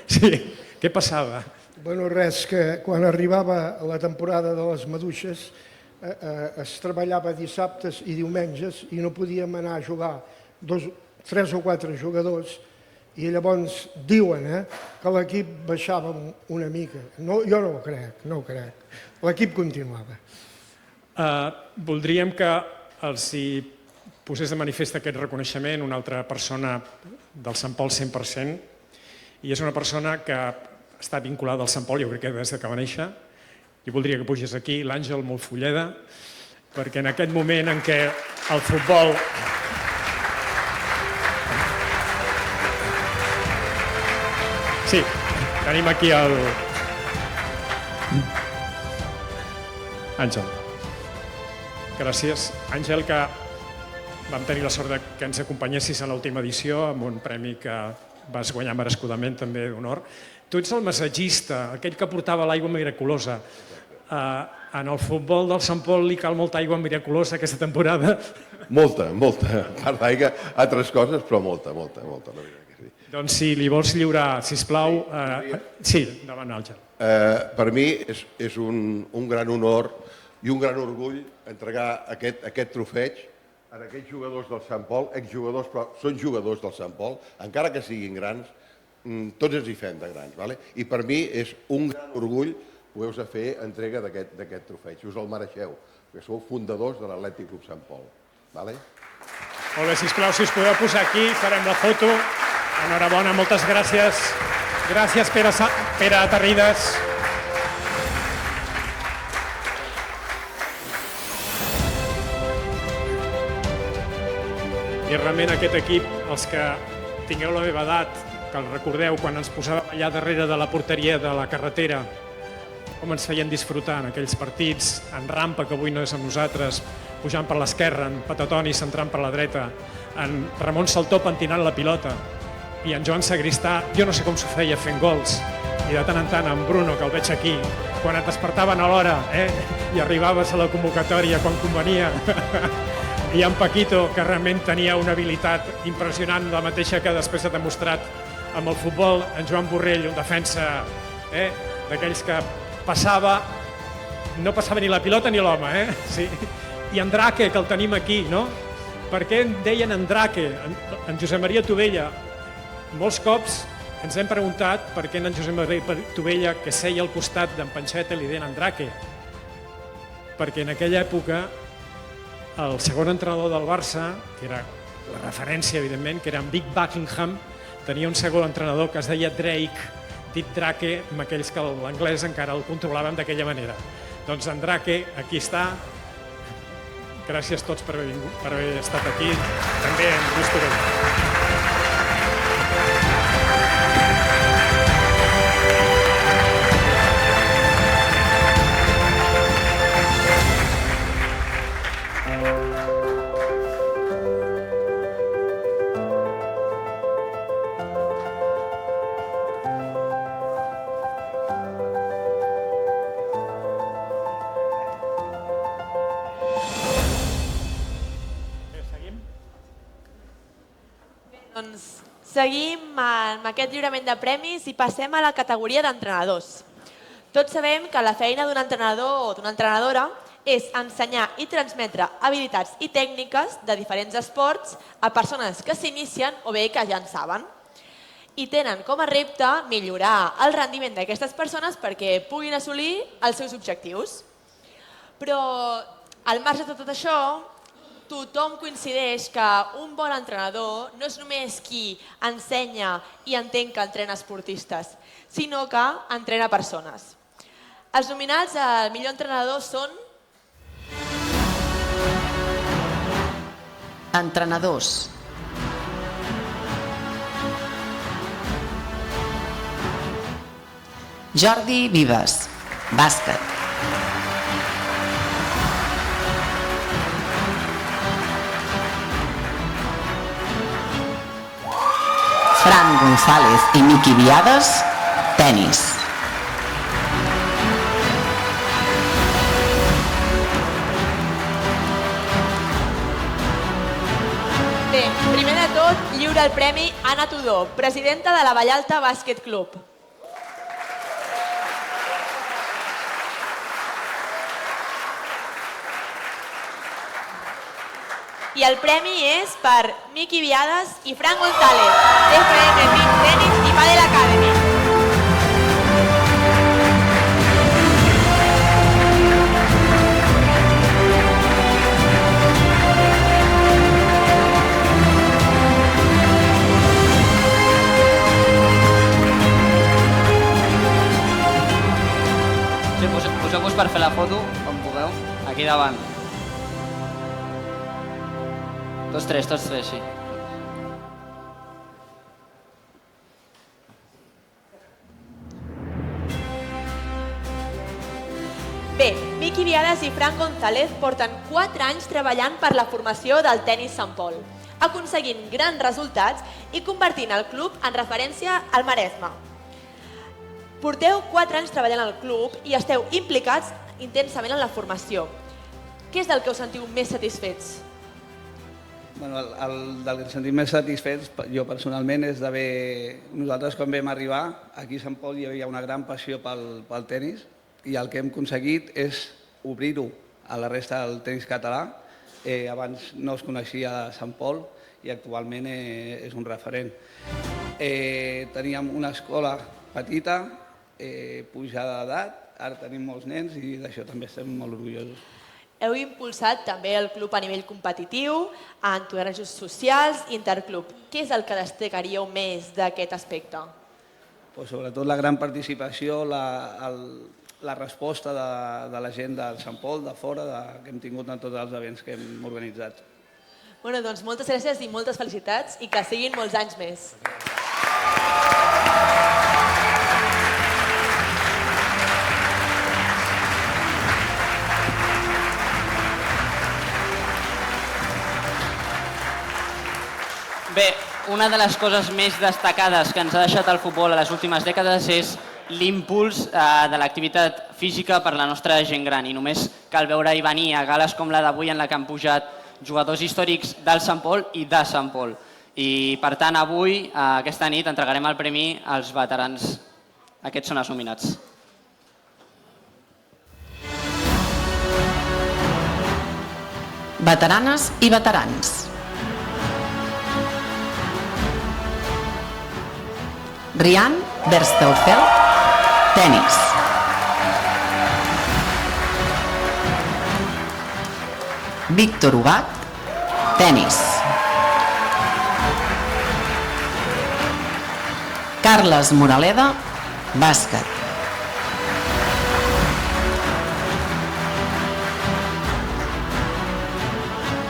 Sí, què passava? Bueno, res, que quan arribava la temporada de les maduixes es treballava dissabtes i diumenges i no podíem anar a jugar 3 o 4 jugadors, i llavors diuen que l'equip baixava una mica. Jo no ho crec. L'equip continuava. Voldríem que els hi posés de manifest aquest reconeixement una altra persona del Sant Pol 100%, i és una persona que està vinculada al Sant Pol, jo crec que des que va néixer. Jo voldria que pugés aquí l'Àngel Molfolleda, perquè en aquest moment en què el futbol... Sí, tenim aquí el... Àngel. Gràcies. Àngel, que vam tenir la sort que ens acompanyessis en l'última edició amb un premi que vas guanyar merescudament, també d'honor. Tu ets el massatgista, aquell que portava l'aigua miraculosa. En el futbol del Sant Pol li cal molta aigua miraculosa aquesta temporada? Molta. A part d'aigua, altres coses, però molta, la veritat que sí. Doncs si li vols lliurar, sisplau... Sí, davant Àngel. Per mi és un gran honor i un gran orgull entregar aquest trofeig a aquests jugadors del Sant Pol, exjugadors, però són jugadors del Sant Pol, encara que siguin grans, tots ens hi fem de grans. I per mi és un gran orgull poder-vos fer entrega d'aquest trofeig. Us el mereixeu, perquè sou fundadors de l'Atlètic Club Sant Pol. Molt bé, sisplau, si us podeu posar aquí, farem la foto. Enhorabona, moltes gràcies. Gràcies, Pere Terrides. I realment aquest equip, els que tingueu la meva edat, que el recordeu quan ens posàvem allà darrere de la porteria de la carretera, com ens feien disfrutar en aquells partits, en Rampa, que avui no és amb nosaltres, pujant per l'esquerra, en Patatoni centrant per la dreta, en Ramon Saltó pentinant la pilota, i en Joan Sagristà, jo no sé com s'ho feia fent gols, i de tant en tant en Bruno, que el veig aquí, quan et despertaven a l'hora i arribaves a la convocatòria quan convenia, i en Paquito, que realment tenia una habilitat impressionant, la mateixa que després ha demostrat amb el futbol, en Joan Borrell, un defensa d'aquells que no passava ni la pilota ni l'home, sí. I en Drake, que el tenim aquí, no? Per què en deien en Drake? En Josep Maria Tovella, molts cops ens hem preguntat per què en Josep Maria Tovella, que seia al costat d'en Panxeta, li deien en Drake. Perquè en aquella època el segon entrenador del Barça, que era la referència, evidentment, que era en Vic Buckingham, tenia un segon entrenador que es deia Drake, dit Drake, amb aquells que l'anglès encara el controlaven d'aquella manera. Doncs en Drake, aquí està. Gràcies a tots per haver estat aquí. També en Lluís Torell. Seguim amb aquest lliurament de premis i passem a la categoria d'entrenadors. Tots sabem que la feina d'un entrenador o d'una entrenadora és ensenyar i transmetre habilitats i tècniques de diferents esports a persones que s'inicien o bé que ja en saben. I tenen com a repte millorar el rendiment d'aquestes persones perquè puguin assolir els seus objectius. Però al marge de tot això, tothom coincideix que un bon entrenador no és només qui ensenya i entén que entrena esportistes, sinó que entrena persones. Els nominats al millor entrenador són... Entrenadors. Jordi Vives, bàsquet. Fran González i Miqui Viades, tenis. Bé, primer de tot, lliura el premi Anna Tudor, presidenta de la Vallalta Bàsquet Club. I el premi és per Miqui Viades i Fran González, d'FM Beach Tennis i Padel Academy. Poseu-vos per fer la foto, com pugueu, aquí davant. Tots tres, sí. Bé, Miqui Viades i Fran González porten 4 anys treballant per la formació del tenis Sant Pol, aconseguint grans resultats i convertint el club en referència al Maresme. Porteu 4 anys treballant al club i esteu implicats intensament en la formació. Què és del que us sentiu més satisfets? Del que ens sentim més satisfets, jo personalment, és d'haver... Nosaltres, quan vam arribar, aquí a Sant Pol hi havia una gran passió pel tenis i el que hem aconseguit és obrir-ho a la resta del tenis català. Abans no es coneixia a Sant Pol i actualment és un referent. Teníem una escola petita, pujada d'edat, ara tenim molts nens i d'això també estem molt orgullosos. Heu impulsat també el club a nivell competitiu, en tornejos socials i interclub. Què és el que destacaríeu més d'aquest aspecte? Sobretot la gran participació, la resposta de la gent del Sant Pol, de fora, que hem tingut en tots els events que hem organitzat. Doncs moltes gràcies i moltes felicitats i que siguin molts anys més. Bé, una de les coses més destacades que ens ha deixat el futbol a les últimes dècades és l'impuls de l'activitat física per la nostra gent gran i només cal veure i venir a gales com la d'avui en la que han pujat jugadors històrics del Sant Pol i de Sant Pol. I per tant avui, aquesta nit, entregarem el premi als veterans. Aquests són els nominats. Veteranes i veterans. Rian Verstelfeld, tenis. Víctor Ubach, tenis. Carles Moraleda, bàsquet.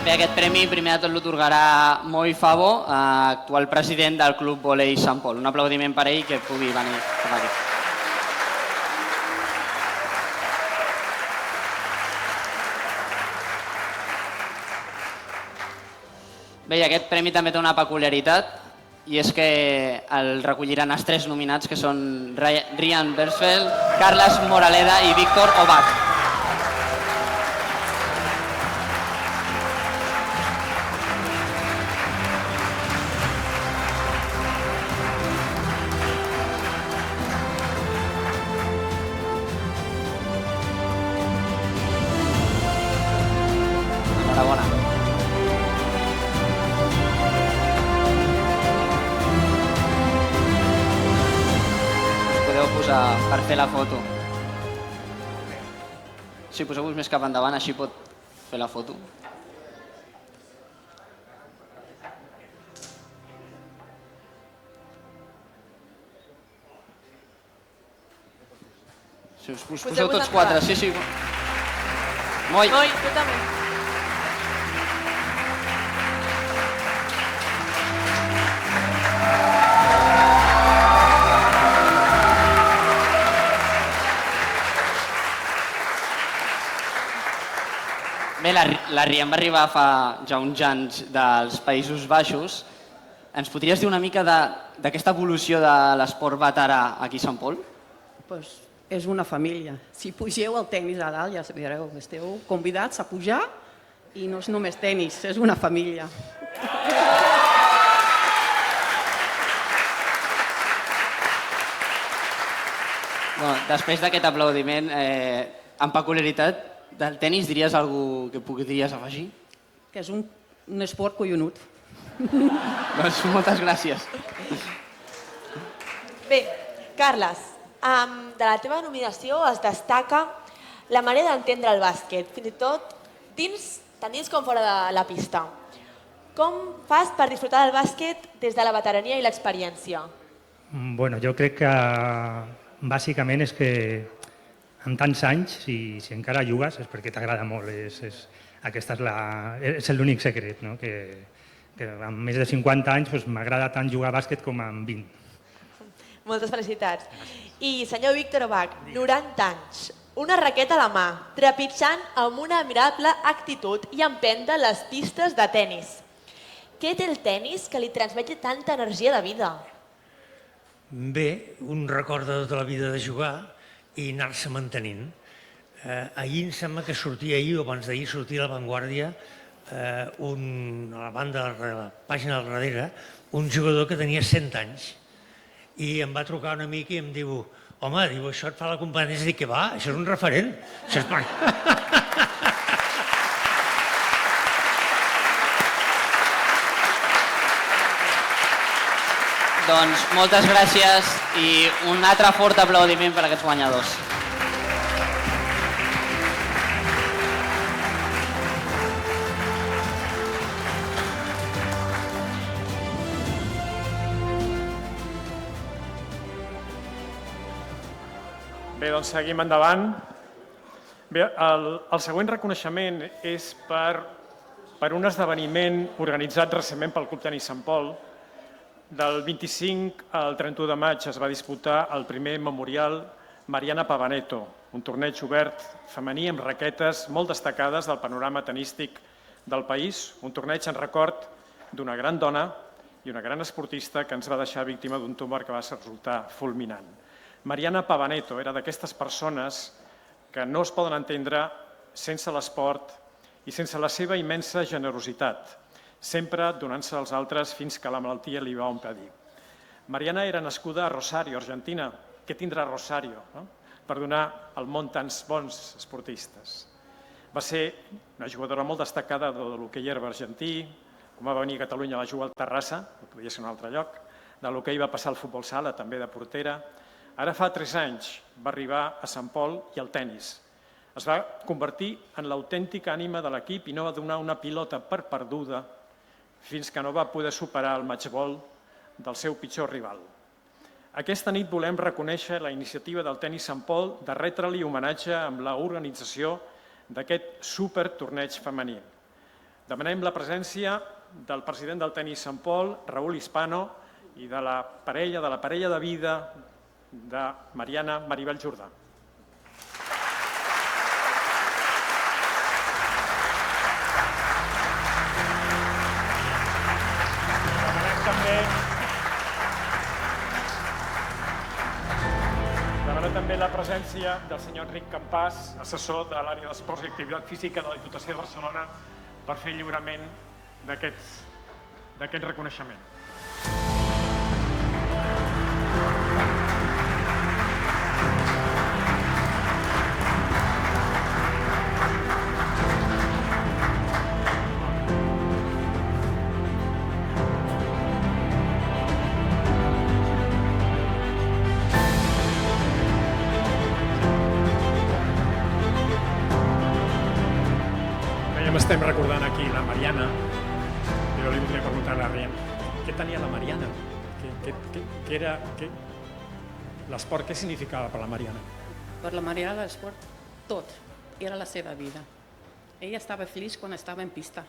Bé, aquest premi primer de tot l'otorgarà Moi Favo, actual president del Club Volei Sant Pol. Un aplaudiment per ell que pugui venir cap aquí. Bé, i aquest premi també té una peculiaritat i és que el recolliran els 3 nominats que són Rian Verstelfeld, Carles Moraleda i Víctor Ubach. Enhorabona. Us podeu posar per fer la foto. Si poseu-vos més cap endavant, així pot fer la foto. Si us poseu tots 4, sí. Moi, tu també. Bé, la Rian va arribar fa ja uns anys dels Països Baixos. Ens podries dir una mica d'aquesta evolució de l'esport veterà aquí a Sant Pol? Doncs és una família. Si pugeu al tenis a dalt, ja sabeu, esteu convidats a pujar i no és només tenis, és una família. Després d'aquest aplaudiment, amb peculiaritat del tenis, diries alguna cosa que podries afegir? Que és un esport collonut. Doncs moltes gràcies. Bé, Carles, de la teva nominació es destaca la manera d'entendre el bàsquet, fins i tot tant dins com fora de la pista. Com fas per disfrutar del bàsquet des de la veterania i l'experiència? Bueno, jo crec que bàsicament és que amb tants anys, si encara jugues, és perquè t'agrada molt. Aquest és l'únic secret, no? Que amb més de 50 anys m'agrada tant jugar a bàsquet com amb 20. Moltes felicitats. I senyor Víctor Ubach, 90 anys. una raqueta a la mà, trepitjant amb una admirable actitud i empenta les pistes de tennis. Què té el tennis que li transmet tanta energia de vida? Bé, un record de tota la vida de jugar i anar-se mantenint. Ahir em sembla que sortia ahir, o abans d'ahir, sortia a La Vanguardia, a la banda, a la pàgina del darrere, un jugador que tenia 100 anys. I em va trucar un amic i em diu, home, diu, això et fa la companya. I dic, què va? Això és un referent. Doncs moltes gràcies i un altre fort aplaudiment per a aquests guanyadors. Bé, doncs seguim endavant. Bé, el següent reconeixement és per un esdeveniment organitzat recentment pel Club Tenis Sant Pol. Del 25 al 31 de maig es va disputar el primer memorial Mariana Pavaneto, un torneig obert femení amb raquetes molt destacades del panorama tenístic del país, un torneig en record d'una gran dona i una gran esportista que ens va deixar víctima d'un tumor que va resultar fulminant. Mariana Pavaneto era d'aquestes persones que no es poden entendre sense l'esport i sense la seva immensa generositat, sempre donant-se als altres fins que la malaltia li va impedir. Mariana era nascuda a Rosario, Argentina. Què tindrà Rosario per donar al món tants bons esportistes? Va ser una jugadora molt destacada de l'hoquei herba argentí, quan va venir a Catalunya va jugar al Terrassa, no podia ser un altre lloc, de l'hoquei va passar al futbol sala, també de portera. Ara fa 3 anys va arribar a Sant Pol i al tennis. Es va convertir en l'autèntica ànima de l'equip i no va donar una pilota per perduda fins que no va poder superar el matchball del seu pitjor rival. Aquesta nit volem reconèixer la iniciativa del Tenis Sant Pol de retre-li homenatge amb l'organització d'aquest supertorneig femení. Demanem la presència del president del Tenis Sant Pol, Raúl Hispano, i de la parella de vida de Mariana, Maribel Jordà. Demanem també la presència del senyor Enric Campàs, assessor de l'àrea d'Esports i Activitat Física de la Diputació de Barcelona, per fer lliurament d'aquest reconeixement. Estem recordant aquí la Mariana. Jo li voldria preguntar a la Mariana, què tenia la Mariana? Què era l'esport? Què significava per la Mariana? Per la Mariana l'esport, tot. Era la seva vida. Ella estava feliç quan estava en pista.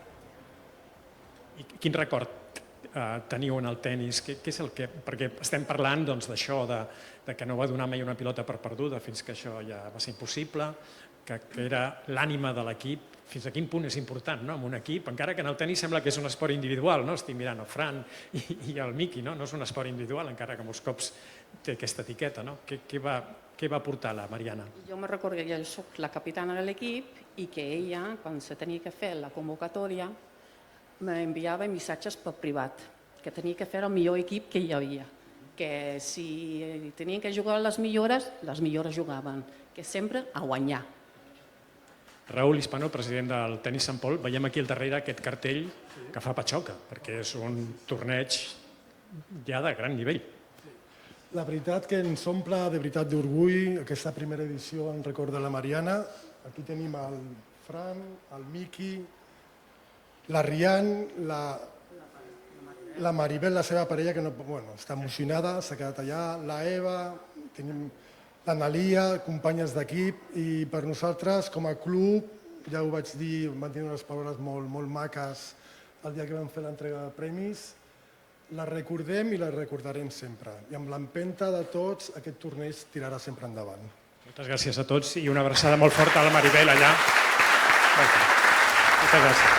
I quin record teniu en el tennis? Què és el que... Perquè estem parlant d'això, de que no va donar mai una pilota per perduda fins que això ja va ser impossible, que era l'ànima de l'equip. Fins a quin punt és important, no?, en un equip, encara que en el tenis sembla que és un esport individual, no? Estic mirant el Fran i el Miqui, no? No és un esport individual, encara que molts cops té aquesta etiqueta, no? Què va portar la Mariana? Jo me recordo que jo soc la capitana de l'equip i que ella, quan se tenia que fer la convocatòria, m'enviava missatges per privat, que tenia que fer el millor equip que hi havia, que si tenien que jugar les millores jugaven, que sempre a guanyar. Raúl Hispano, president del Tenis Sant Pol, veiem aquí al darrere aquest cartell que fa patxoca, perquè és un torneig ja de gran nivell. La veritat que ens omple de veritat d'orgull aquesta primera edició en record de la Mariana. Aquí tenim el Fran, el Miqui, la Rian, la Maribel, la seva parella, que està emocionada, s'ha quedat allà, la Eva, tenim l'Analia, companyes d'equip, i per nosaltres, com a club, ja ho vaig dir, van tenir unes paraules molt maques el dia que vam fer l'entrega de premis, la recordem i la recordarem sempre. I amb l'empenta de tots, aquest torneig tirarà sempre endavant. Moltes gràcies a tots i una abraçada molt forta a la Maribel allà. Moltes gràcies.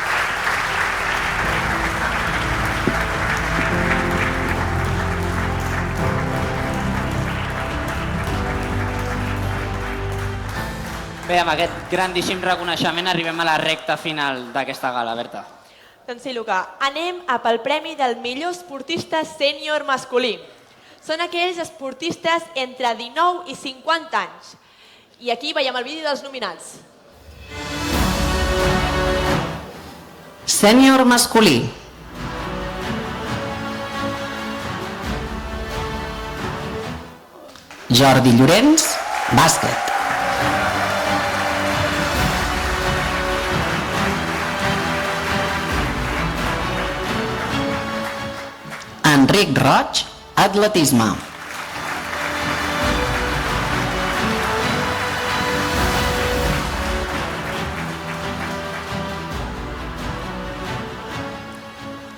Bé, amb aquest grandíssim reconeixement arribem a la recta final d'aquesta gala, Berta. Doncs sí, Luca, anem a pel premi del millor esportista sènior masculí. Són aquells esportistes entre 19 i 50 anys. I aquí veiem el vídeo dels nominats. Sènior masculí. Jordi Llorenç, bàsquet. Enric Roig, atletisme.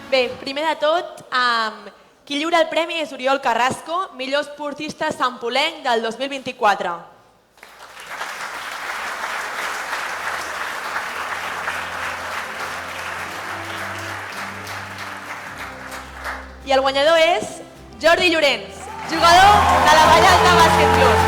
Bé, primer de tot, qui lliura el premi és Oriol Carrasco, millor esportista santpolenc del 2024. I el guanyador és Jordi Llorenç, jugador de la Vallalta Bàsquet Club.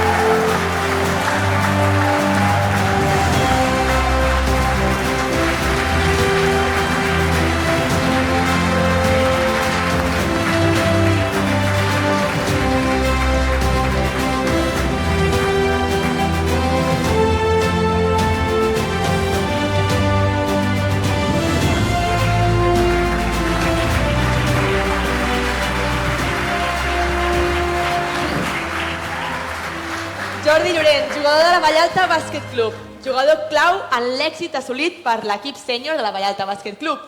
Jordi Llorenç, jugador de la Vallalta Bàsquet Club, jugador clau en l'èxit assolit per l'equip sènior de la Vallalta Bàsquet Club,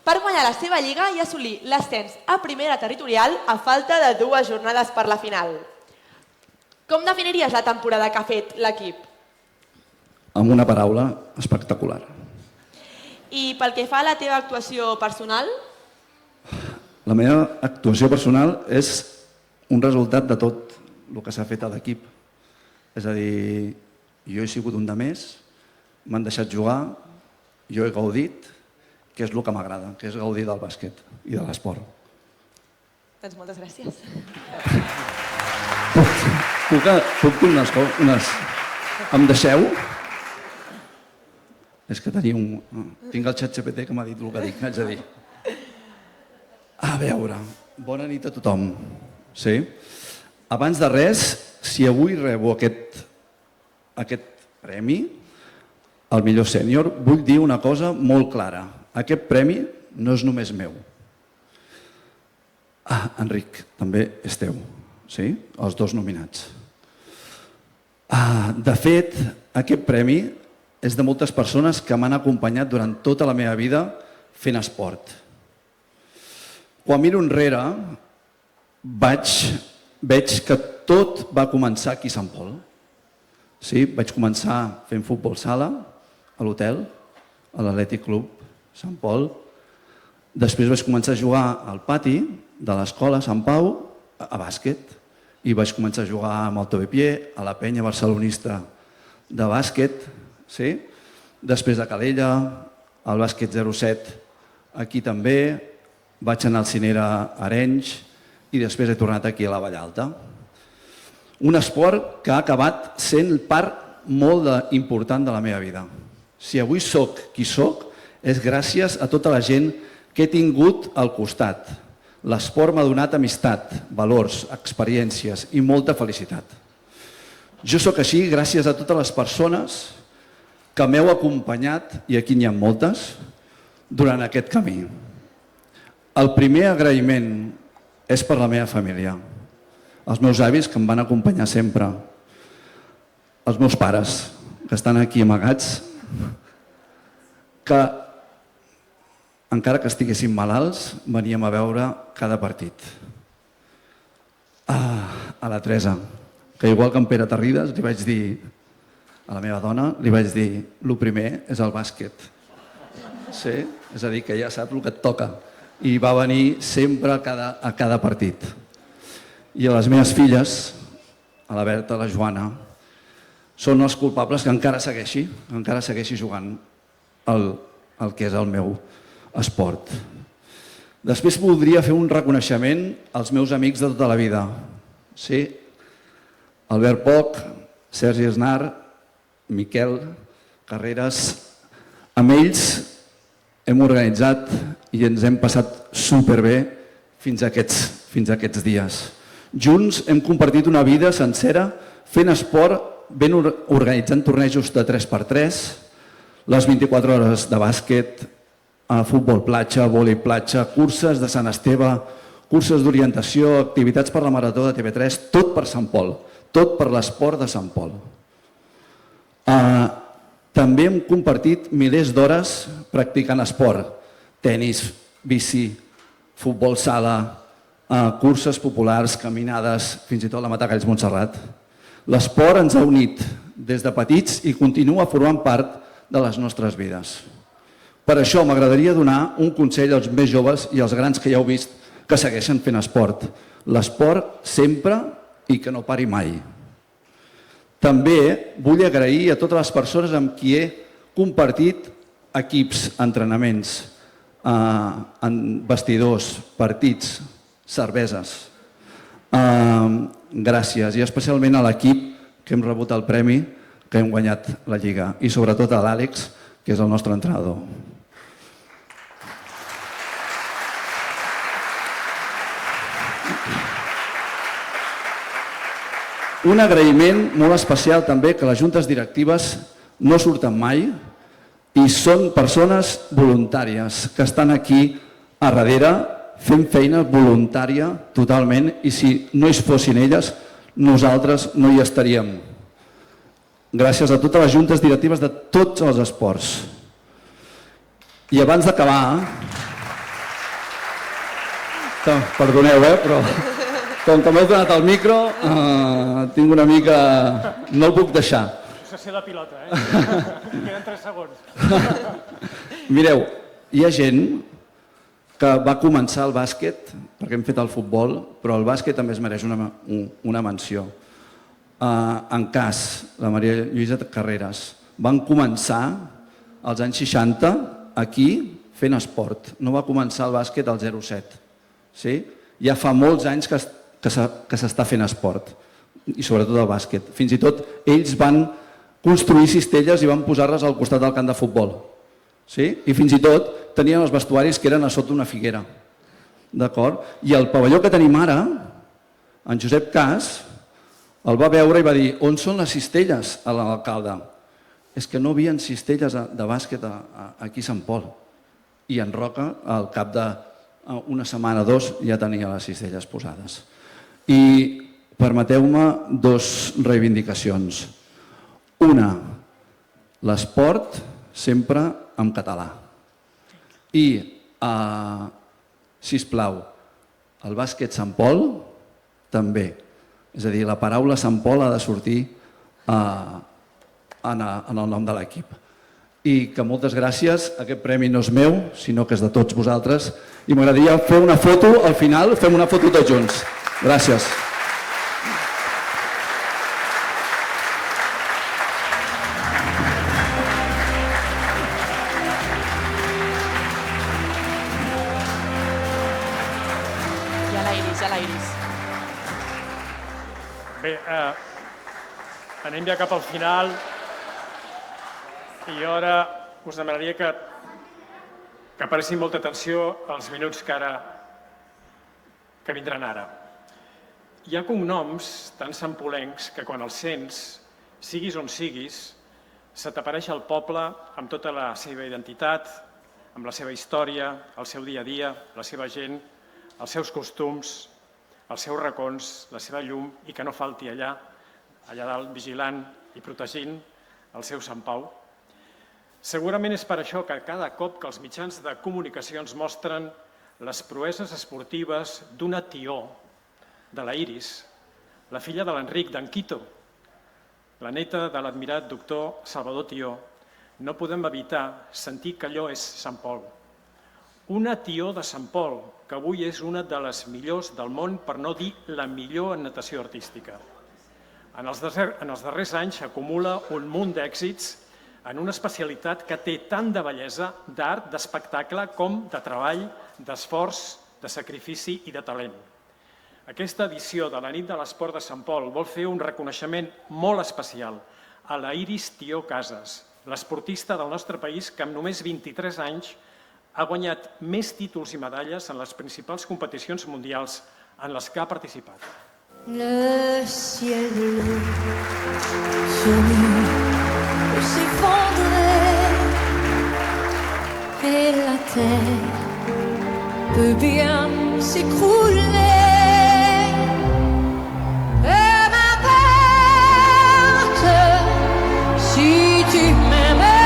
per guanyar la seva lliga i assolir l'ascens a primera territorial a falta de 2 jornades per la final. Com definiries la temporada que ha fet l'equip? Amb una paraula, espectacular. I pel que fa a la teva actuació personal? La meva actuació personal és un resultat de tot el que s'ha fet a l'equip. És a dir, jo he sigut un de més, m'han deixat jugar, jo he gaudit, que és el que m'agrada, que és gaudir del bàsquet i de l'esport. Doncs moltes gràcies. Puc dir unes... Em deixeu? És que tinc el xat GPT que m'ha dit el que dic, haig de dir. A veure, bona nit a tothom. Sí? Abans de res, si avui rebo aquest premi, el millor sènior, vull dir una cosa molt clara. Aquest premi no és només meu. Enric, també és teu. Sí? Els 2 nominats. De fet, aquest premi és de moltes persones que m'han acompanyat durant tota la meva vida fent esport. Quan miro enrere, veig que tot va començar aquí a Sant Pol. Sí, vaig començar fent futbol sala a l'hotel, a l'Atlètic Club Sant Pol. Després vaig començar a jugar al pati de l'escola Sant Pau a bàsquet i vaig començar a jugar amb el Tovepié, a la penya barcelonista de bàsquet. Sí? Després a Calella, al bàsquet 07, aquí també. Vaig anar al Cinera Arenys i després he tornat aquí a la Vallalta. Un esport que ha acabat sent part molt important de la meva vida. Si avui soc qui soc, és gràcies a tota la gent que he tingut al costat. L'esport m'ha donat amistat, valors, experiències i molta felicitat. Jo sóc així gràcies a totes les persones que m'heu acompanyat, i aquí n'hi ha moltes, durant aquest camí. El primer agraïment és per la meva família. Els meus avis, que em van acompanyar sempre. Els meus pares, que estan aquí amagats, que, encara que estiguessin malalts, veníem a veure cada partit. A la Teresa, que igual que en Pere Tarrides, li vaig dir a la meva dona, li vaig dir, el primer és el bàsquet. Sí? És a dir, que ja sap el que et toca. I va venir sempre a cada partit. I a les meves filles, a la Berta, a la Joana, són els culpables que encara segueixi jugant el que és el meu esport. Després voldria fer un reconeixement als meus amics de tota la vida. Sí, Albert Poch, Sergi Esnar, Miquel Carreras. Amb ells hem organitzat i ens hem passat superbé fins a aquests dies. Junts hem compartit una vida sencera fent esport, organitzant tornejos de 3x3, les 24 hores de bàsquet, futbol platja, vòlei platja, curses de Sant Esteve, curses d'orientació, activitats per la Marató de TV3, tot per Sant Pol, tot per l'esport de Sant Pol. També hem compartit milers d'hores practicant esport, tenis, bici, futbol sala, curses populars, caminades, fins i tot la Matagalls Montserrat. L'esport ens ha unit des de petits i continua formant part de les nostres vides. Per això m'agradaria donar un consell als més joves i als grans que ja heu vist que segueixen fent esport. L'esport sempre i que no pari mai. També vull agrair a totes les persones amb qui he compartit equips, entrenaments, vestidors, partits, cerveses. Gràcies, i especialment a l'equip que hem rebut el premi, que hem guanyat la Lliga, i sobretot a l'Àlex, que és el nostre entrenador. Un agraïment molt especial també que les juntes directives no surten mai i són persones voluntàries que estan aquí a darrere fent feina voluntària totalment i si no hi fossin elles, nosaltres no hi estaríem. Gràcies a totes les juntes directives de tots els esports. I abans d'acabar, perdoneu, però com que m'heu donat el micro, tinc una mica... no el puc deixar. Sessió de pilota, Queden 3 segons. Mireu, hi ha gent que va començar el bàsquet, perquè hem fet el futbol, però el bàsquet també es mereix una menció. En Cas, la Maria Lluïsa Carreras, van començar als anys 60 aquí fent esport. No va començar el bàsquet al 07. Ja fa molts anys que s'està fent esport, i sobretot el bàsquet. Fins i tot ells van construir cistelles i van posar-les al costat del camp de futbol. I fins i tot tenien els vestuaris que eren a sota una figuera. I el pavelló que tenim ara, en Josep Cas, el va veure i va dir: on són les cistelles a l'alcalde? És que no hi havia cistelles de bàsquet aquí a Sant Pol. I en Roca, al cap d'una setmana o 2, ja tenia les cistelles posades. I permeteu-me 2 reivindicacions. Una, l'esport sempre en català. I, sisplau, el bàsquet Sant Pol també. És a dir, la paraula Sant Pol ha de sortir en el nom de l'equip. I que moltes gràcies, aquest premi no és meu, sinó que és de tots vosaltres, i m'agradaria fer una foto, al final fem una foto tots junts. Gràcies. Bé, anem ja cap al final i ara us demanaria que prestin molta atenció als minuts que vindran ara. Hi ha cognoms tan sampolencs que quan els sents, siguis on siguis, se t'apareix el poble amb tota la seva identitat, amb la seva història, el seu dia a dia, la seva gent, els seus costums, els seus racons, la seva llum, i que no falti allà dalt, vigilant i protegint el seu Sant Pau. Segurament és per això que cada cop que els mitjans de comunicació ens mostren les proeses esportives d'una Tió, de la Iris, la filla de l'Enric d'en Quito, la neta de l'admirat doctor Salvador Tió, no podem evitar sentir que allò és Sant Pol. Una Tió de Sant Pol, que avui és una de les millors del món, per no dir la millor en natació artística. En els darrers anys acumula un munt d'èxits en una especialitat que té tant de bellesa, d'art, d'espectacle, com de treball, d'esforç, de sacrifici i de talent. Aquesta edició de la Nit de l'Esport de Sant Pol vol fer un reconeixement molt especial a la Iris Tió Casas, l'esportista del nostre país que amb només 23 anys ha guanyat més títols i medalles en les principals competicions mundials en les que ha participat. Le ciel bleu sur nous peut s'effondrer et la terre peut bien s'écrouler. Et m'importe si tu m'aimes,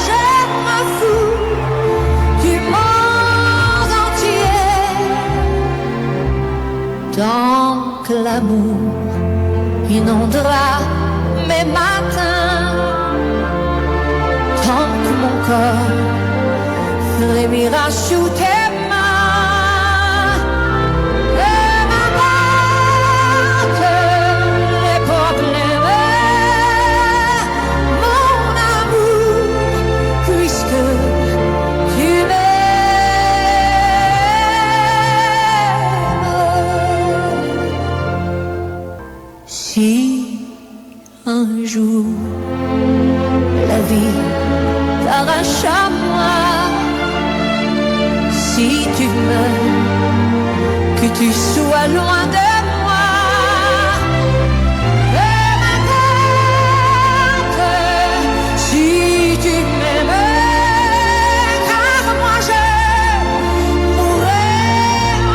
je m'en fous du monde entier. Tant que l'amour inondera mes matins, tant que mon corps frémira sous tes mains, et m'importe les problèmes, mon amour, puisque tu m'aimes. Si un jour la vie t'arrache à moi, si tu meurs, que tu sois loin de moi, et m'importe si tu m'aimes, car moi je mourrai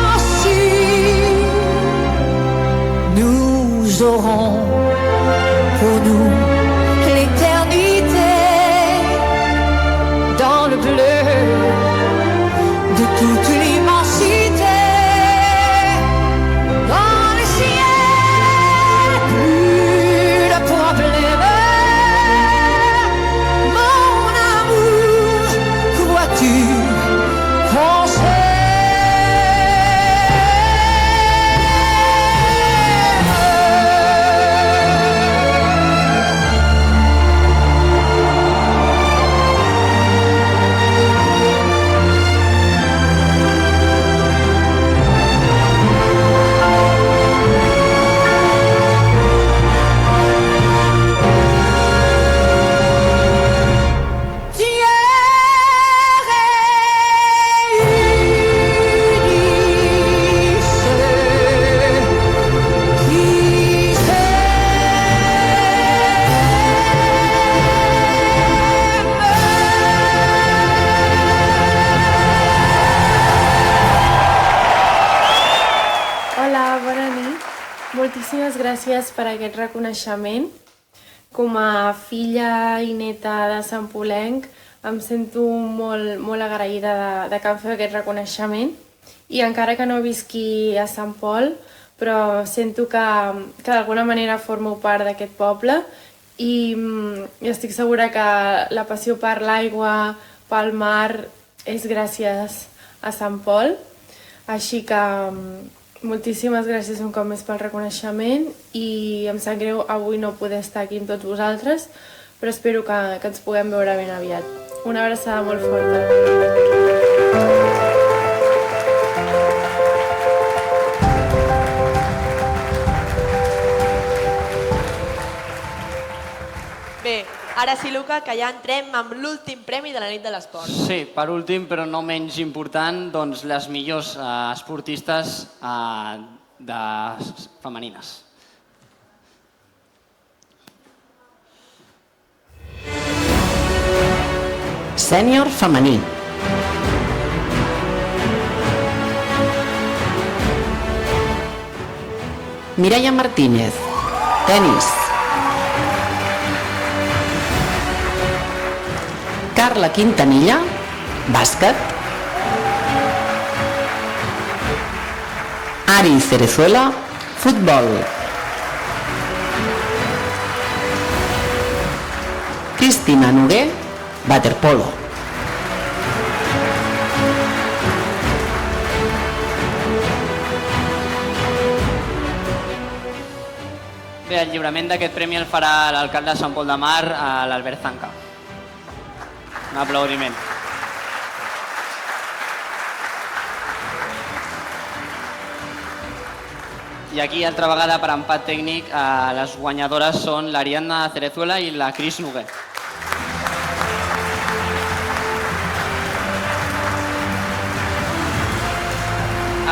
aussi. Nous aurons pour nous l'éternité dans le bleu de toute l'immensité, dans le ciel, plus de problèmes, mon amour, crois-tu qu'on Moltíssimes gràcies per aquest reconeixement. Com a filla i neta de Sant Polenc em sento molt agraïda de que em feu aquest reconeixement, i encara que no visqui a Sant Pol, però sento que d'alguna manera formo part d'aquest poble, i estic segura que la passió per l'aigua, pel mar, és gràcies a Sant Pol. Així que moltíssimes gràcies un cop més pel reconeixement, i em sap greu avui no poder estar aquí amb tots vosaltres, però espero que ens puguem veure ben aviat. Una abraçada molt forta. Bé, ara sí, Luca, que ja entrem amb l'últim premi de la nit de l'esport. Sí, per últim, però no menys important, doncs les millors esportistes femenines. Sènior femení. Mireia Martínez, tenis. Carla Quintanilla, bàsquet. Ari Cerezuela, futbol. Cristina Noguer, waterpolo. Bé, el lliurament d'aquest premi el farà l'alcalde de Sant Pol de Mar, l'Albert Zanca. Un aplaudiment. I aquí, altra vegada, per empat tècnic, les guanyadores són l'Ariadna Cerezuela i la Cris Noguer.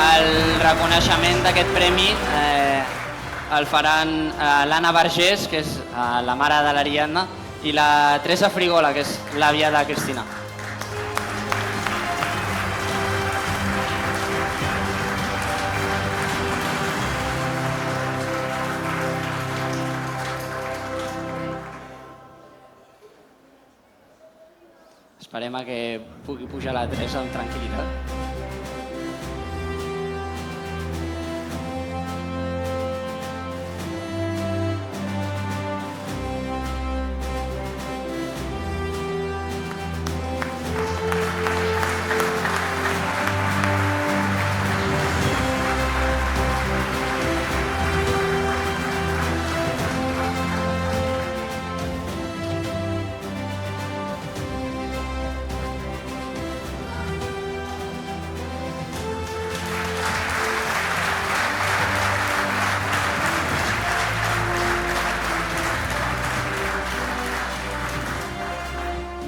El reconeixement d'aquest premi el faran l'Anna Vergés, que és la mare de l'Ariadna, i la Teresa Frigola, que és l'àvia de Cristina. Esperem a que pugui pujar la Teresa amb tranquil·litat.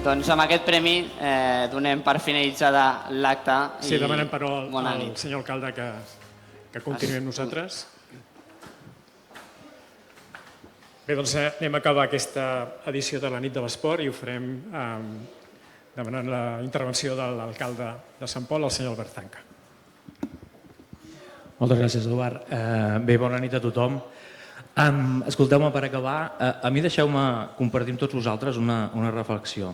Doncs amb aquest premi donem per finalitzada l'acte. Sí, demanem però al senyor alcalde que continuï amb nosaltres. Bé, doncs anem a acabar aquesta edició de la nit de l'esport i ho farem demanant la intervenció de l'alcalde de Sant Pol, el senyor Albert Zanca. Moltes gràcies, Eduard. Bé, bona nit a tothom. Escolteu-me, per acabar, a mi deixeu-me compartir amb tots vosaltres una reflexió.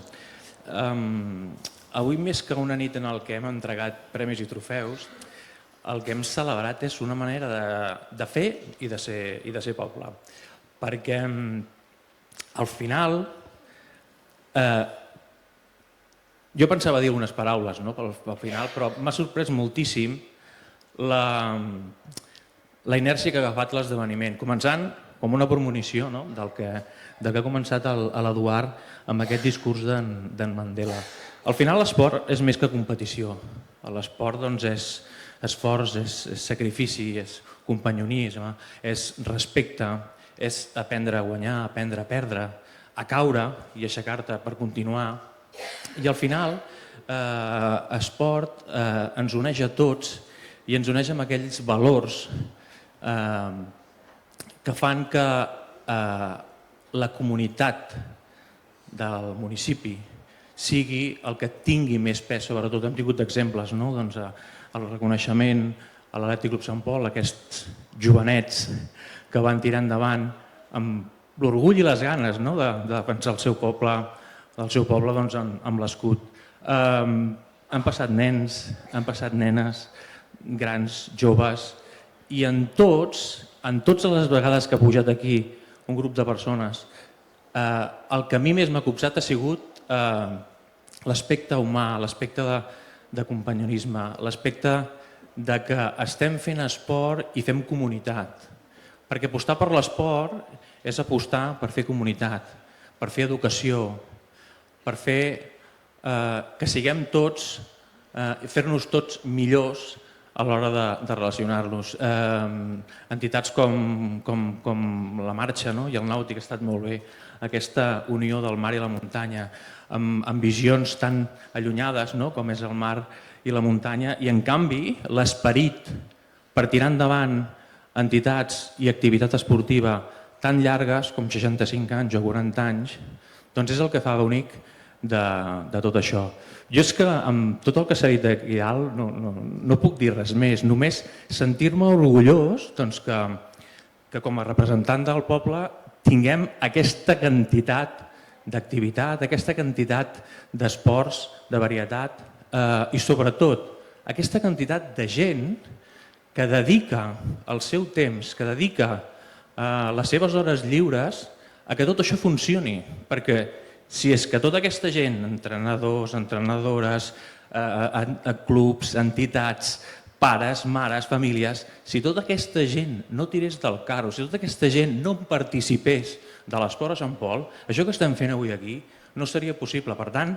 Avui, més que una nit en què hem entregat premis i trofeus, el que hem celebrat és una manera de fer i de ser poble. Perquè al final jo pensava dir unes paraules pel final, però m'ha sorprès moltíssim la inèrcia que ha agafat l'esdeveniment, començant com una premonició del que ha començat l'Eduard amb aquest discurs d'en Mandela. Al final l'esport és més que competició. L'esport és esforç, és sacrifici, és companyonisme, és respecte, és aprendre a guanyar, aprendre a perdre, a caure i aixecar-te per continuar. I al final esport ens uneix a tots i ens uneix amb aquells valors que fan que la comunitat del municipi sigui el que tingui més pes, sobretot hem tingut exemples, el reconeixement a l'Atlètic Club Sant Pol, aquests jovenets que van tirar endavant amb l'orgull i les ganes de defensar el seu poble amb l'escut. Han passat nens, han passat nenes, grans, joves, i en totes les vegades que ha pujat aquí un grup de persones, el que a mi més m'ha copsat ha sigut l'aspecte humà, l'aspecte de companyonisme, l'aspecte que estem fent esport i fem comunitat. Perquè apostar per l'esport és apostar per fer comunitat, per fer educació, per fer que siguem tots, fer-nos tots millors a l'hora de relacionar-nos. Entitats com la Marxa i el Nàutic ha estat molt bé, aquesta unió del mar i la muntanya, amb visions tan allunyades com és el mar i la muntanya, i en canvi l'esperit per tirar endavant entitats i activitat esportiva tan llargues com 65 anys o 40 anys, doncs és el que fa bonic de tot això. Jo és que amb tot el que s'ha dit aquí dalt no puc dir res més, només sentir-me orgullós que com a representant del poble tinguem aquesta quantitat d'activitat, aquesta quantitat d'esports, de varietat i sobretot aquesta quantitat de gent que dedica el seu temps, que dedica les seves hores lliures a que tot això funcioni, perquè si és que tota aquesta gent, entrenadors, entrenadores, clubs, entitats, pares, mares, famílies, si tota aquesta gent no tirés del carro, si tota aquesta gent no participés de l'esport a Sant Pol, això que estem fent avui aquí no seria possible. Per tant,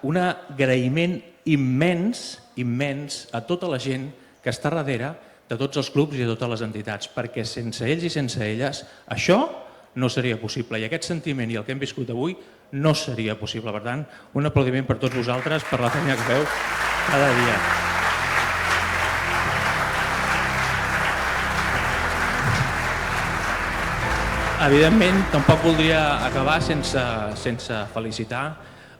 un agraïment immens, immens a tota la gent que està darrere de tots els clubs i de totes les entitats, perquè sense ells i sense elles això no seria possible. I aquest sentiment i el que hem viscut avui no seria possible. Per tant, un aplaudiment per tots vosaltres per la feina que feu cada dia. Evidentment, tampoc voldria acabar sense felicitar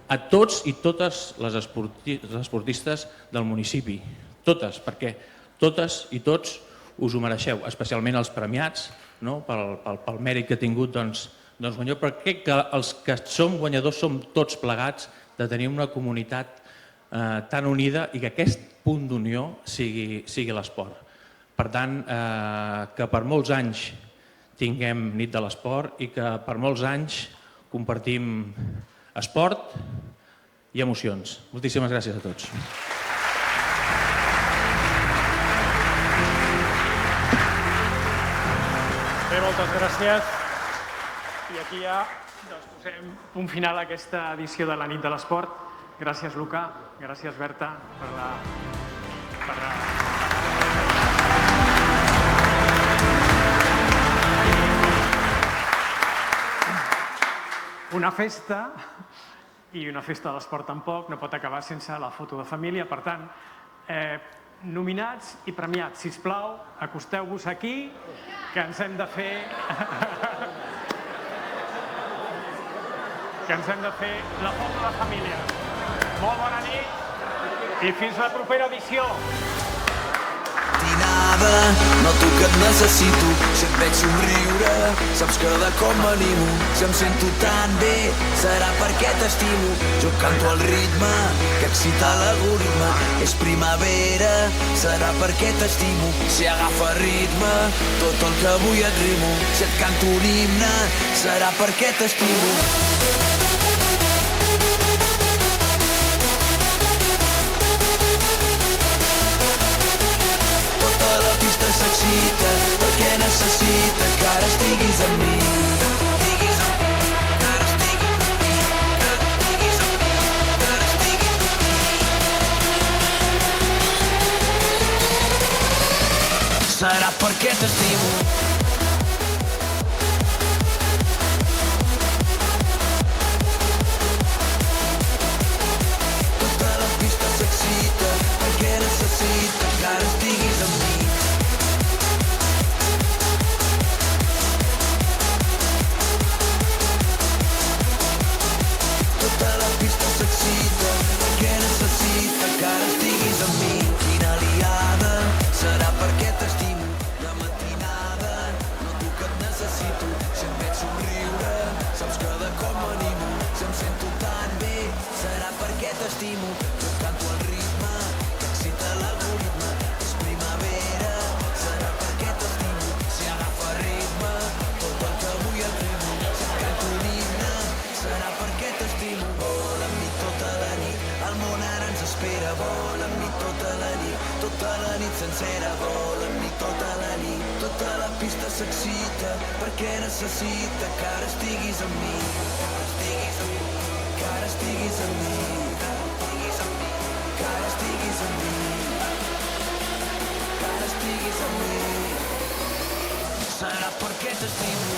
a tots i totes les esportistes del municipi. Totes, perquè totes i tots us ho mereixeu, especialment els premiats, pel mèrit que ha tingut guanyar, però crec que els que som guanyadors som tots plegats de tenir una comunitat tan unida i que aquest punt d'unió sigui l'esport. Per tant, que per molts anys tinguem nit de l'esport i que per molts anys compartim esport i emocions. Moltíssimes gràcies a tots. Bé, moltes gràcies. I aquí ja posem punt final a aquesta edició de la nit de l'esport. Gràcies, Luca. Gràcies, Berta, Una festa, i una festa de l'esport tampoc, no pot acabar sense la foto de família. Per tant, nominats i premiats, sisplau, acosteu-vos aquí, que ens hem de fer... la foto de família. Molt bona nit i fins la propera edició. Noto que et necessito, si et veig somriure, saps que de com m'animo. Si em sento tan bé, serà perquè t'estimo. Jo canto al ritme que excita l'algoritme. És primavera, serà perquè t'estimo. Si agafa ritme, tot el que avui et rimo. Si et canto un himne, serà perquè t'estimo. S'excita perquè necessita que ara estiguis amb mi. Serà perquè t'estimo. Tota la pista s'excita perquè necessita que ara estiguis amb mi. S'excita perquè necessita que ara estiguis amb mi. Quina aliada, serà perquè t'estimo. De matinada, noto que et necessito. Si em veig somriure, saps que de com m'animo. Si em sento tan bé, serà perquè t'estimo. Jo canto al ritme que excita l'algoritme. És primavera, serà perquè t'estimo. Si agafa ritme, tot el que avui et rimo. Si et canto un himne, serà perquè t'estimo. El món ara ens espera, vol amb mi tota la nit sencera, vol amb mi tota la nit. Tota la pista s'excita perquè necessita que ara estiguis amb mi. Que ara estiguis amb mi. Que ara estiguis amb mi. Que ara estiguis amb mi. Serà perquè t'estimo.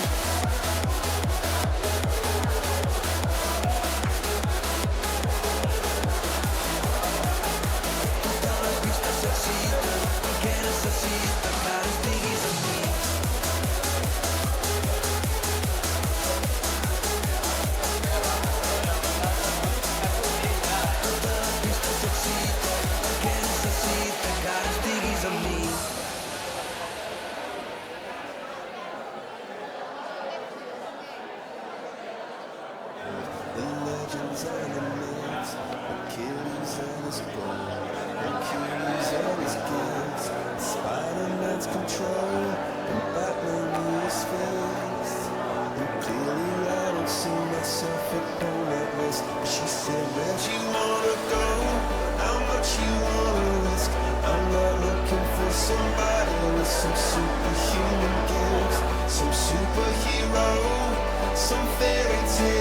Perquè necessita que ara estiguis amb mi. Tota la pista s'excita perquè necessita que ara estiguis amb mi. The legends and the myths, Achilles and his bow, Hercules and his gifts, Spider-Man's control, and Batman in his face. And clearly I don't see myself upon that list. She said, where'd you wanna go? How much you wanna risk? I'm not some superhuman gift, some superhero, some fairy tale.